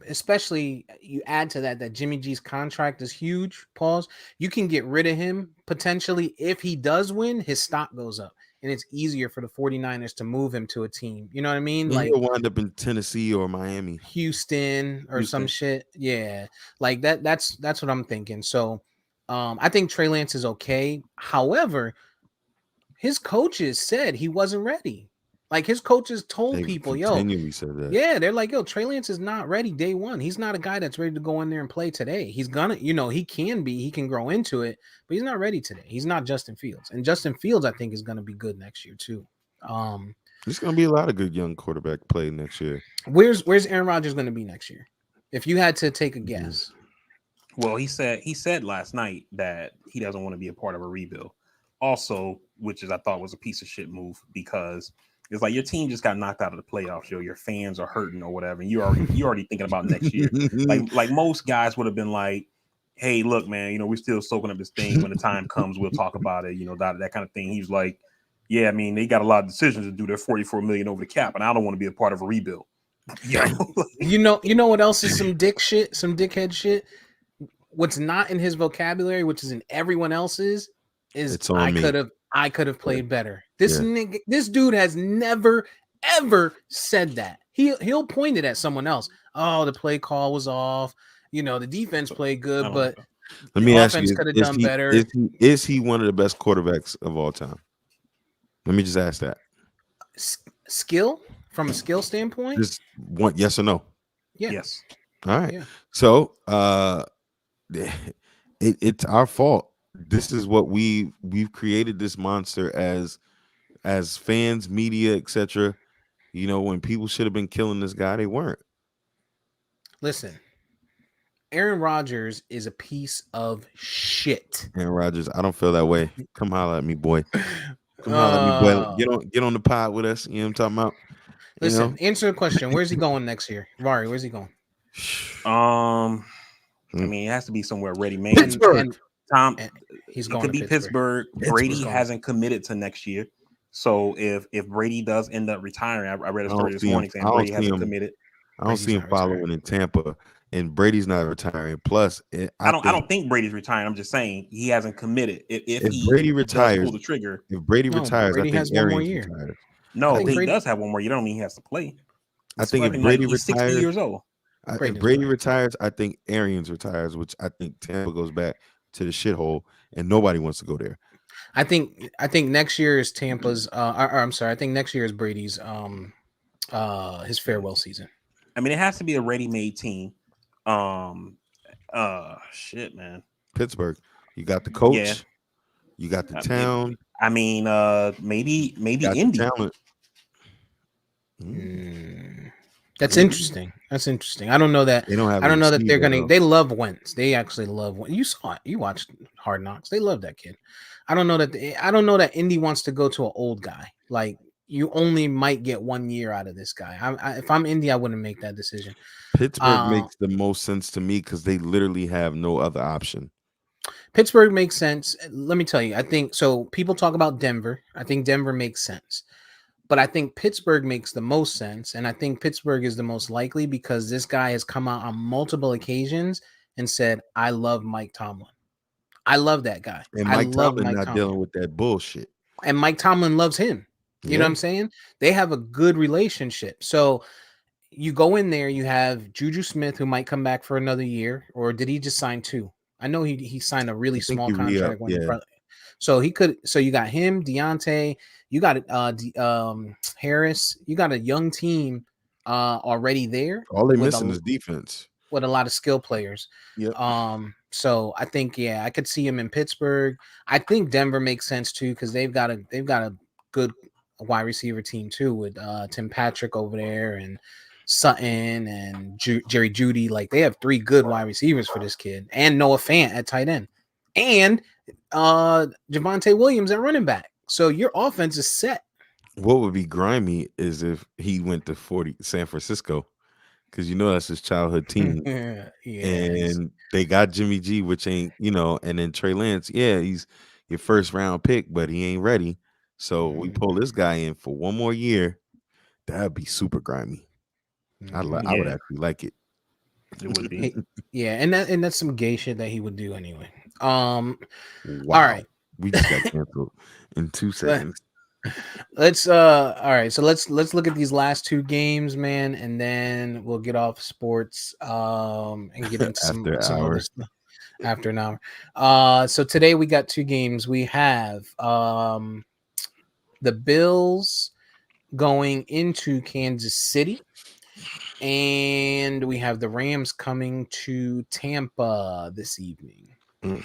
especially you add to that Jimmy G's contract is huge. Pause. You can get rid of him potentially if he does win, his stock goes up. And it's easier for the 49ers to move him to a team. You know what I mean? And Like he'll wind up in Tennessee or Miami. Houston or some Houston. shit. Yeah. Like that's what I'm thinking. So I think Trey Lance is okay. However, his coaches said he wasn't ready. Like his coaches told They people, yo, continually said that. yeah, they're like, yo, Trey Lance is not ready day one. He's not a guy that's ready to go in there and play today. He's gonna, he can be, he can grow into it, but he's not ready today. He's not Justin Fields. And Justin Fields, I think, is gonna be good next year too. There's gonna be a lot of good young quarterback play next year. Where's Aaron Rodgers gonna be next year? If you had to take a guess. Well, he said last night that he doesn't want to be a part of a rebuild. Also, which is I thought was a piece of shit move because it's like your team just got knocked out of the playoffs. Your fans are hurting or whatever, and you already thinking about next year. Like most guys would have been like, "Hey, look, man, we're still soaking up this thing. When the time comes, we'll talk about it. That kind of thing." He's like, "Yeah, I mean, they got a lot of decisions to do. They're 44 million over the cap, and I don't want to be a part of a rebuild." Yeah, you know what else is some dickhead shit? What's not in his vocabulary, which is in everyone else's, is It's on me. I could have played better. This dude has never ever said that. He'll point it at someone else. Oh, the play call was off. The defense played good, but let me the ask offense you: could have done better. Is he one of the best quarterbacks of all time? Let me just ask that. Skill from a skill standpoint, Just one, yes or no? yeah. yes. All right. Yeah. So, it's our fault. This is what we've created this monster as fans, media, etc. When people should have been killing this guy, they weren't. Listen, Aaron Rodgers is a piece of shit. Aaron Rodgers, I don't feel that way. Come holler at me, boy. Come holler at me, boy. Get on the pod with us. You know what I'm talking about? Listen, answer the question. Where's he going next year? Vari, where's he going? I mean, it has to be somewhere ready-made. Pittsburgh. Tom, he's it going could to be Pittsburgh. Brady hasn't committed to next year, so if Brady does end up retiring, I read a story this morning saying Brady hasn't committed. I don't see him following in Tampa, and Brady's not retiring. Plus, I don't think Brady's retiring. I'm just saying he hasn't committed. If Brady retires, pull the trigger. If Brady retires, Brady I think has one more Arians year. retires. No, he does have one more. You don't mean he has to play. I think if Brady he's retires, 60 years old. If Brady retires, I think Arians retires, which I think Tampa goes back to the shithole, and nobody wants to go there. I think next year is Tampa's. I'm sorry. I think next year is Brady's. His farewell season. I mean, it has to be a ready-made team. Shit, man. Pittsburgh, you got the coach. Yeah. You got the town. I mean, maybe Indy. That's interesting. That's interesting. I don't know that. They don't have. I don't know that they're gonna. They love Wentz. They actually love Wentz. You saw it. You watched Hard Knocks. They love that kid. I don't know that. I don't know that Indy wants to go to an old guy. Like you only might get 1 year out of this guy. If I'm Indy, I wouldn't make that decision. Pittsburgh makes the most sense to me because they literally have no other option. Pittsburgh makes sense. Let me tell you. I think so. People talk about Denver. I think Denver makes sense. But I think Pittsburgh makes the most sense, and I think Pittsburgh is the most likely because this guy has come out on multiple occasions and said, "I love Mike Tomlin. I love that guy. And Mike Tomlin not dealing with that bullshit. And Mike Tomlin loves him. You know what I'm saying? They have a good relationship. So you go in there, you have Juju Smith, who might come back for another year, or did he just sign 2? I know he signed a really small contract. So he could. So you got him, Deontay. You got Harris. You got a young team already there. All they're missing is defense with a lot of skill players. Yep. So I think I could see him in Pittsburgh. I think Denver makes sense too because they've got a good wide receiver team too with Tim Patrick over there and Sutton and Jerry Jeudy. Like they have 3 good wide receivers for this kid and Noah Fant at tight end and Javonte Williams at running back. So your offense is set. What would be grimy is if he went to San Francisco, because that's his childhood team. And they got Jimmy G, which ain't, and then Trey Lance, he's your first round pick, but he ain't ready. So we pull this guy in for 1 more year. That'd be super grimy. I would Yeah, actually like it. it would be. Yeah, and that's some gay shit that he would do anyway. All Wow. right. We just got canceled in 2 seconds. Let's all right, so let's look at these last two games, man, and then we'll get off sports and get into After an some other hour. stuff after an hour. So today we got two games. We have the Bills going into Kansas City, and we have the Rams coming to Tampa this evening. Mm.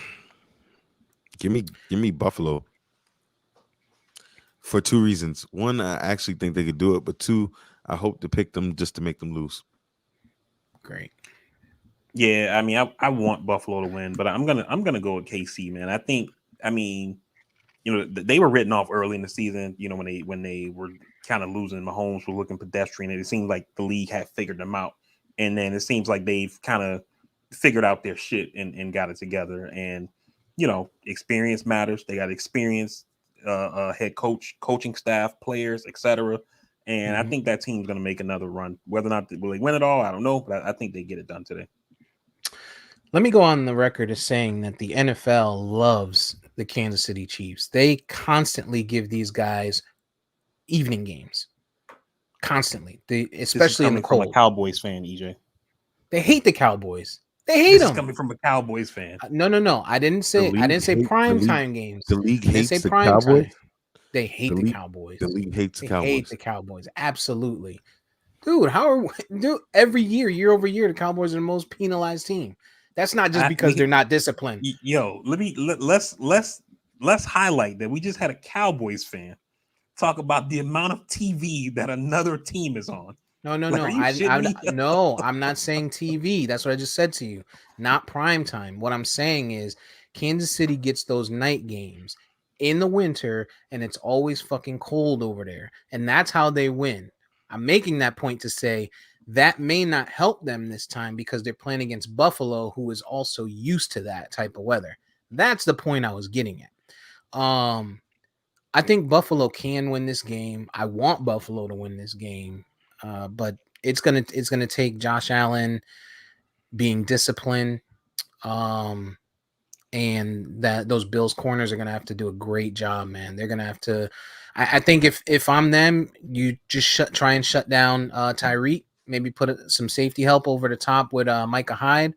Give me Buffalo for two reasons. One, I actually think they could do it, but two, I hope to pick them just to make them lose. Great. Yeah, I mean, I want Buffalo to win, but I'm gonna go with KC, man. I mean, they were written off early in the season. When they were kind of losing, Mahomes was looking pedestrian, and it seemed like the league had figured them out. And then it seems like they've kind of figured out their shit and got it together. And experience matters. They got experience, head coach, coaching staff, players, etc. And I think that team's going to make another run. Whether or not will they win it all, I don't know, but I think they get it done today. Let me go on the record as saying that the NFL loves the Kansas City Chiefs. They constantly give these guys evening games. Constantly. Especially in the from cold. a Cowboys fan, EJ. They hate the Cowboys. They hate This them. is coming from a Cowboys fan. No. I didn't say prime time games. The league I didn't hates say the prime Cowboys. time. They hate the Cowboys. The league hates the They Cowboys. hate the Cowboys. Absolutely. Dude, every year over year, the Cowboys are the most penalized team. That's not just because they're not disciplined. Let's highlight that we just had a Cowboys fan talk about the amount of TV that another team is on. No. No, I'm not saying TV. That's what I just said to you. Not prime time. What I'm saying is Kansas City gets those night games in the winter, and it's always fucking cold over there. And that's how they win. I'm making that point to say that may not help them this time because they're playing against Buffalo, who is also used to that type of weather. That's the point I was getting at. I think Buffalo can win this game. I want Buffalo to win this game. But it's gonna take Josh Allen being disciplined, and that those Bills corners are gonna have to do a great job, man. They're gonna have to. I think if I'm them, you just try and shut down Tyreek. Maybe put some safety help over the top with Micah Hyde,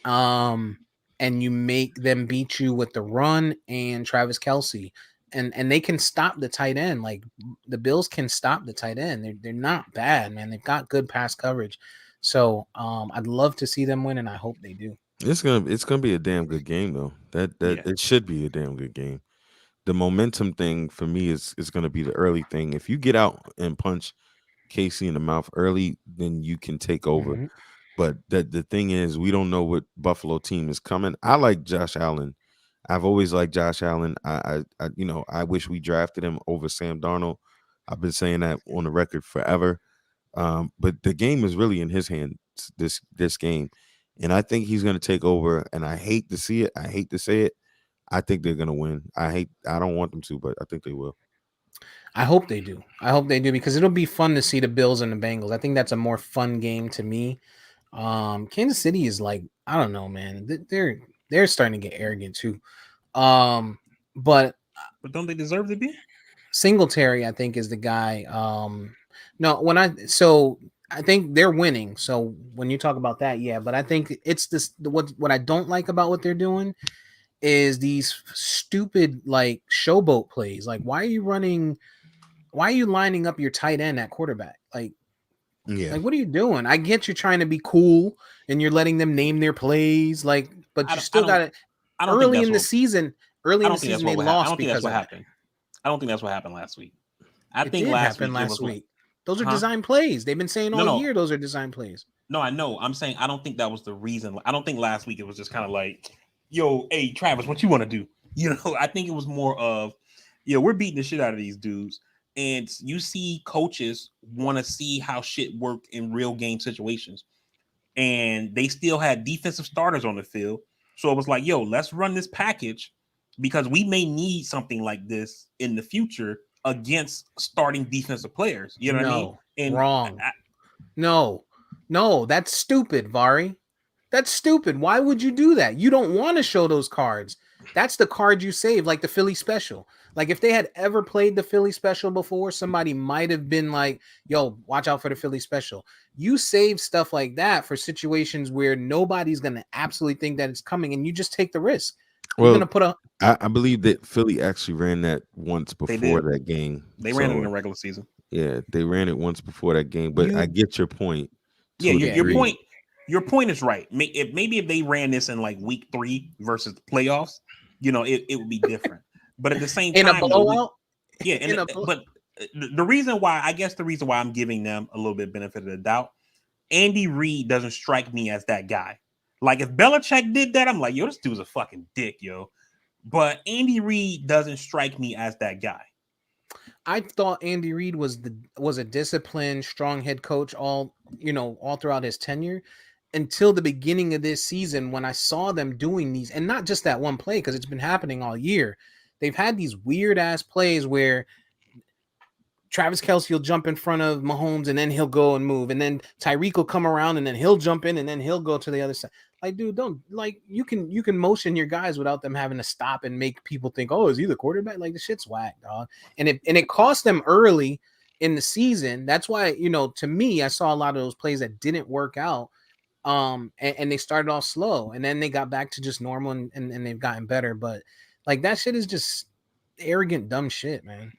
and you make them beat you with the run and Travis Kelce. And they can stop the tight end. Like the Bills can stop the tight end. They're not bad, man. They've got good pass coverage. So I'd love to see them win, and I hope they do. It's gonna be a damn good game though. It should be a damn good game. The momentum thing for me is gonna be the early thing. If you get out and punch Casey in the mouth early, then you can take over. Mm-hmm. But the thing is, we don't know what Buffalo team is coming. I like Josh Allen. I've always liked Josh Allen. I wish we drafted him over Sam Darnold. I've been saying that on the record forever. But the game is really in his hands this game, and I think he's going to take over. And I hate to see it. I hate to say it. I think they're going to win. I don't want them to, but I think they will. I hope they do. Because it'll be fun to see the Bills and the Bengals. I think that's a more fun game to me. Kansas City is like, I don't know, man. They're starting to get arrogant too. But don't they deserve to be? Singletary, I think, is the guy. I think they're winning. So when you talk about that, yeah. But I think it's this. What I don't like about what they're doing is these stupid like showboat plays. Like, why are you lining up your tight end at quarterback? Like, what are you doing? I get you're trying to be cool and you're letting them name their plays, like, but you still got it. Early in the season, they lost because of that. I don't think that's what happened last week. I think last week. Those are design plays. They've been saying all year those are design plays. No, I know. I'm saying I don't think that was the reason. I don't think last week it was just kind of like, yo, hey, Travis, what you want to do? I think it was more of, we're beating the shit out of these dudes. And you see coaches want to see how shit work in real game situations. And they still had defensive starters on the field. So it was like, yo, let's run this package because we may need something like this in the future against starting defensive players. You know what I mean? No, And wrong. No, that's stupid, Vari. That's stupid. Why would you do that? You don't want to show those cards. That's the card you save, like the Philly special. Like if they had ever played the Philly special before, somebody might have been like, yo, watch out for the Philly special. You save stuff like that for situations where nobody's going to absolutely think that it's coming, and you just take the risk. You're going Well, to put a... I believe that Philly actually ran that once they before did. that game. They ran it in the regular season. Yeah, they ran it once before that game. But I get your point. Yeah, To a degree. your point is right. Maybe if they ran this in like week 3 versus the playoffs, you know, it would be different. But at the same in time, a blowout. but the reason why I'm giving them a little bit benefit of the doubt, Andy Reid doesn't strike me as that guy. Like if Belichick did that, I'm like, yo, this dude's a fucking dick, yo. But Andy Reid doesn't strike me as that guy. I thought Andy Reid was a disciplined, strong head coach all throughout his tenure until the beginning of this season when I saw them doing these, and not just that one play, because it's been happening all year. They've had these weird ass plays where Travis Kelce will jump in front of Mahomes and then he'll go and move, and then Tyreek will come around and then he'll jump in and then he'll go to the other side. Like, dude, don't, like, you can motion your guys without them having to stop and make people think, oh, is he the quarterback? Like, the shit's whack, dog. And it cost them early in the season. That's why, to me, I saw a lot of those plays that didn't work out. And they started off slow and then they got back to just normal and they've gotten better. But like, that shit is just arrogant, dumb shit, man.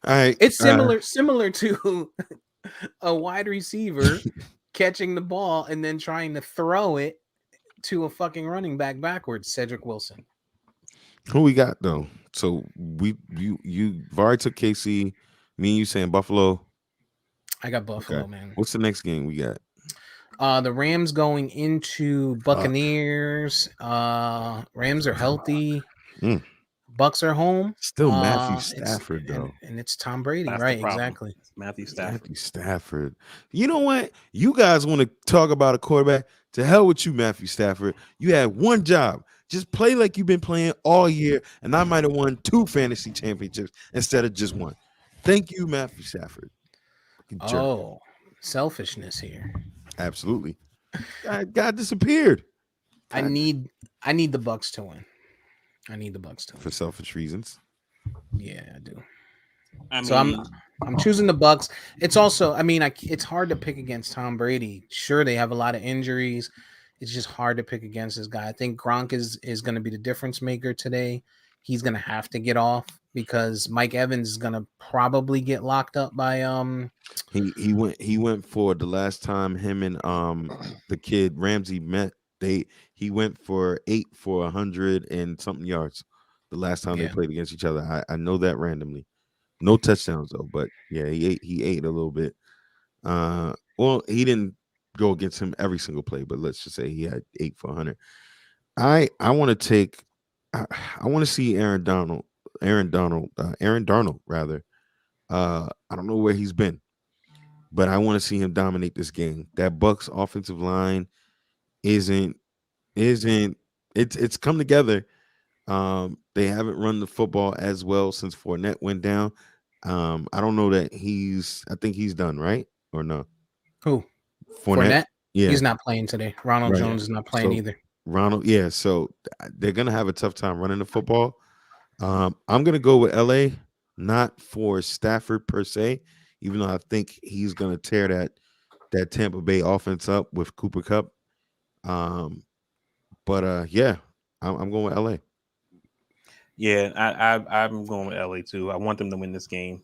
All right. It's similar to a wide receiver catching the ball and then trying to throw it to a fucking running back backwards, Cedric Wilson. Who we got though? So you Vari took KC, me and you saying Buffalo. I got Buffalo, Okay. man. What's the next game we got? The Rams going into Buccaneers. Rams are healthy. Bucks are home. Still Matthew Stafford though, and it's Tom Brady, That's right? the problem. Exactly. It's Matthew Stafford. You know what? You guys want to talk about a quarterback? To hell with you, Matthew Stafford. You had one job. Just play like you've been playing all year, and I might have won 2 fantasy championships instead of just 1. Thank you, Matthew Stafford. Oh, selfishness here. Absolutely. God disappeared. I need the Bucks to win. For selfish reasons. Yeah, I do. So I'm choosing the Bucks. It's also, it's hard to pick against Tom Brady. Sure, they have a lot of injuries. It's just hard to pick against this guy. I think Gronk is going to be the difference maker today. He's going to have to get off because Mike Evans is going to probably get locked up by He went for the last time him and the kid Ramsey met. He went for 8 for 100 and something yards the last time they played against each other. I know that randomly. No touchdowns though, but yeah, he ate a little bit. Well, he didn't go against him every single play, but let's just say he had 8 for 100. I want to see Aaron Darnold rather. I don't know where he's been, but I want to see him dominate this game. That Bucks offensive line isn't it's come together. They haven't run the football as well since Fournette went down. I don't know that I think he's done, right? Or no? Who? Fournette? Yeah. He's not playing today. Ronald Jones is not playing either. Ronald, yeah. So they're gonna have a tough time running the football. I'm gonna go with LA, not for Stafford per se, even though I think he's gonna tear that Tampa Bay offense up with Cooper Kupp. But yeah, I'm going with LA. Yeah, I'm going with LA too. I want them to win this game.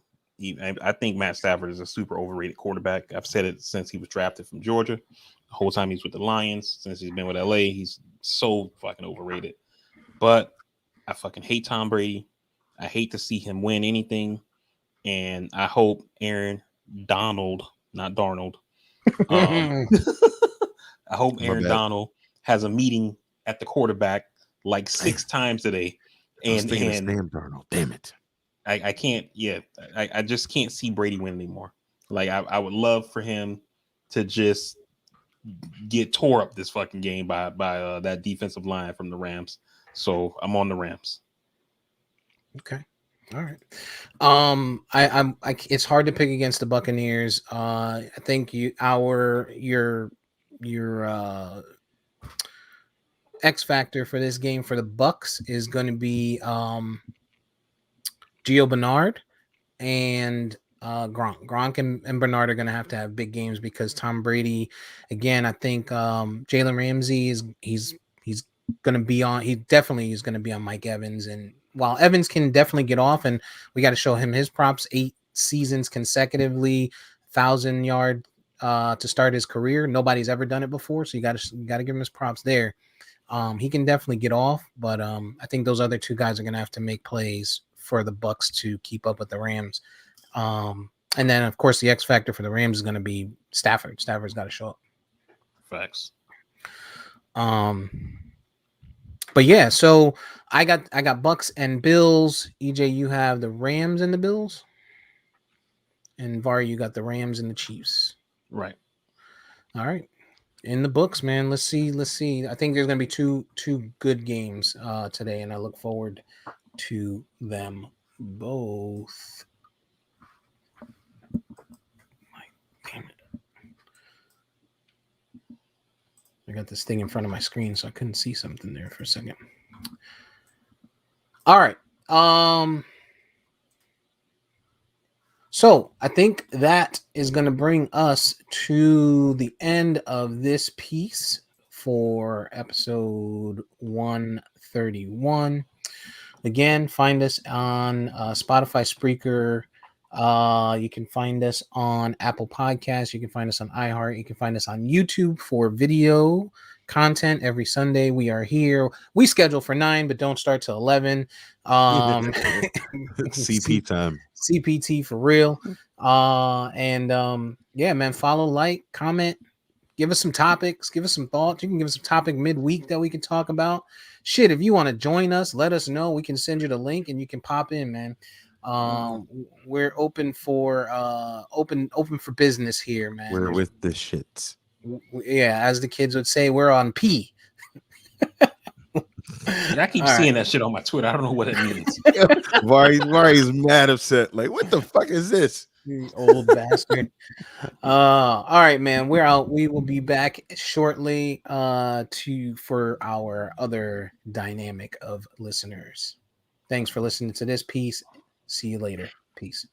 I think Matt Stafford is a super overrated quarterback. I've said it since he was drafted from Georgia. The whole time he's with the Lions, since he's been with LA, he's so fucking overrated. But I fucking hate Tom Brady. I hate to see him win anything. And I hope Aaron Donald, not Darnold. I hope Aaron Donald has a meeting at the quarterback like 6 times today. And Sam Darnold, damn it. I can't, I just can't see Brady win anymore. Like I would love for him to just get tore up this fucking game by that defensive line from the Rams. So I'm on the Rams. Okay. All right. It's hard to pick against the Buccaneers. I think your X factor for this game for the Bucks is going to be Gio Bernard and Gronk. Gronk and Bernard are going to have big games because Tom Brady, again, I think Jalen Ramsey he's going to be on. He definitely is going to be on Mike Evans, and while Evans can definitely get off, and we got to show him his props. 8 seasons consecutively, 1,000-yard to start his career. Nobody's ever done it before, so you got to give him his props there. He can definitely get off, but I think those other two guys are going to have to make plays for the Bucks to keep up with the Rams. And then, of course, the X factor for the Rams is going to be Stafford. Stafford's got to show up. Facts. But yeah, so I got Bucks and Bills. EJ, you have the Rams and the Bills, and Var, you got the Rams and the Chiefs. Right. All right. In the books, man. Let's see. I think there's gonna be two good games today, and I look forward to them both. Damn it. I got this thing in front of my screen, so I couldn't see something there for a second. All right. So I think that is going to bring us to the end of this piece for episode 131. Again, find us on Spotify, Spreaker. You can find us on Apple Podcasts. You can find us on iHeart. You can find us on YouTube for video content every Sunday. We are here. We schedule for 9, but don't start till 11. CP time. CPT for real. Yeah, man, follow, like, comment, give us some topics, give us some thoughts. You can give us a topic midweek that we can talk about. Shit, if you want to join us, let us know. We can send you the link and you can pop in, man. We're open for open for business here, man. We're with the shits. Yeah, as the kids would say, we're on P. I keep seeing that shit on my Twitter. I don't know what it means. Mari's mad upset. Like, what the fuck is this? You old bastard. All right, man. We're out. We will be back shortly for our other dynamic of listeners. Thanks for listening to this piece. See you later. Peace.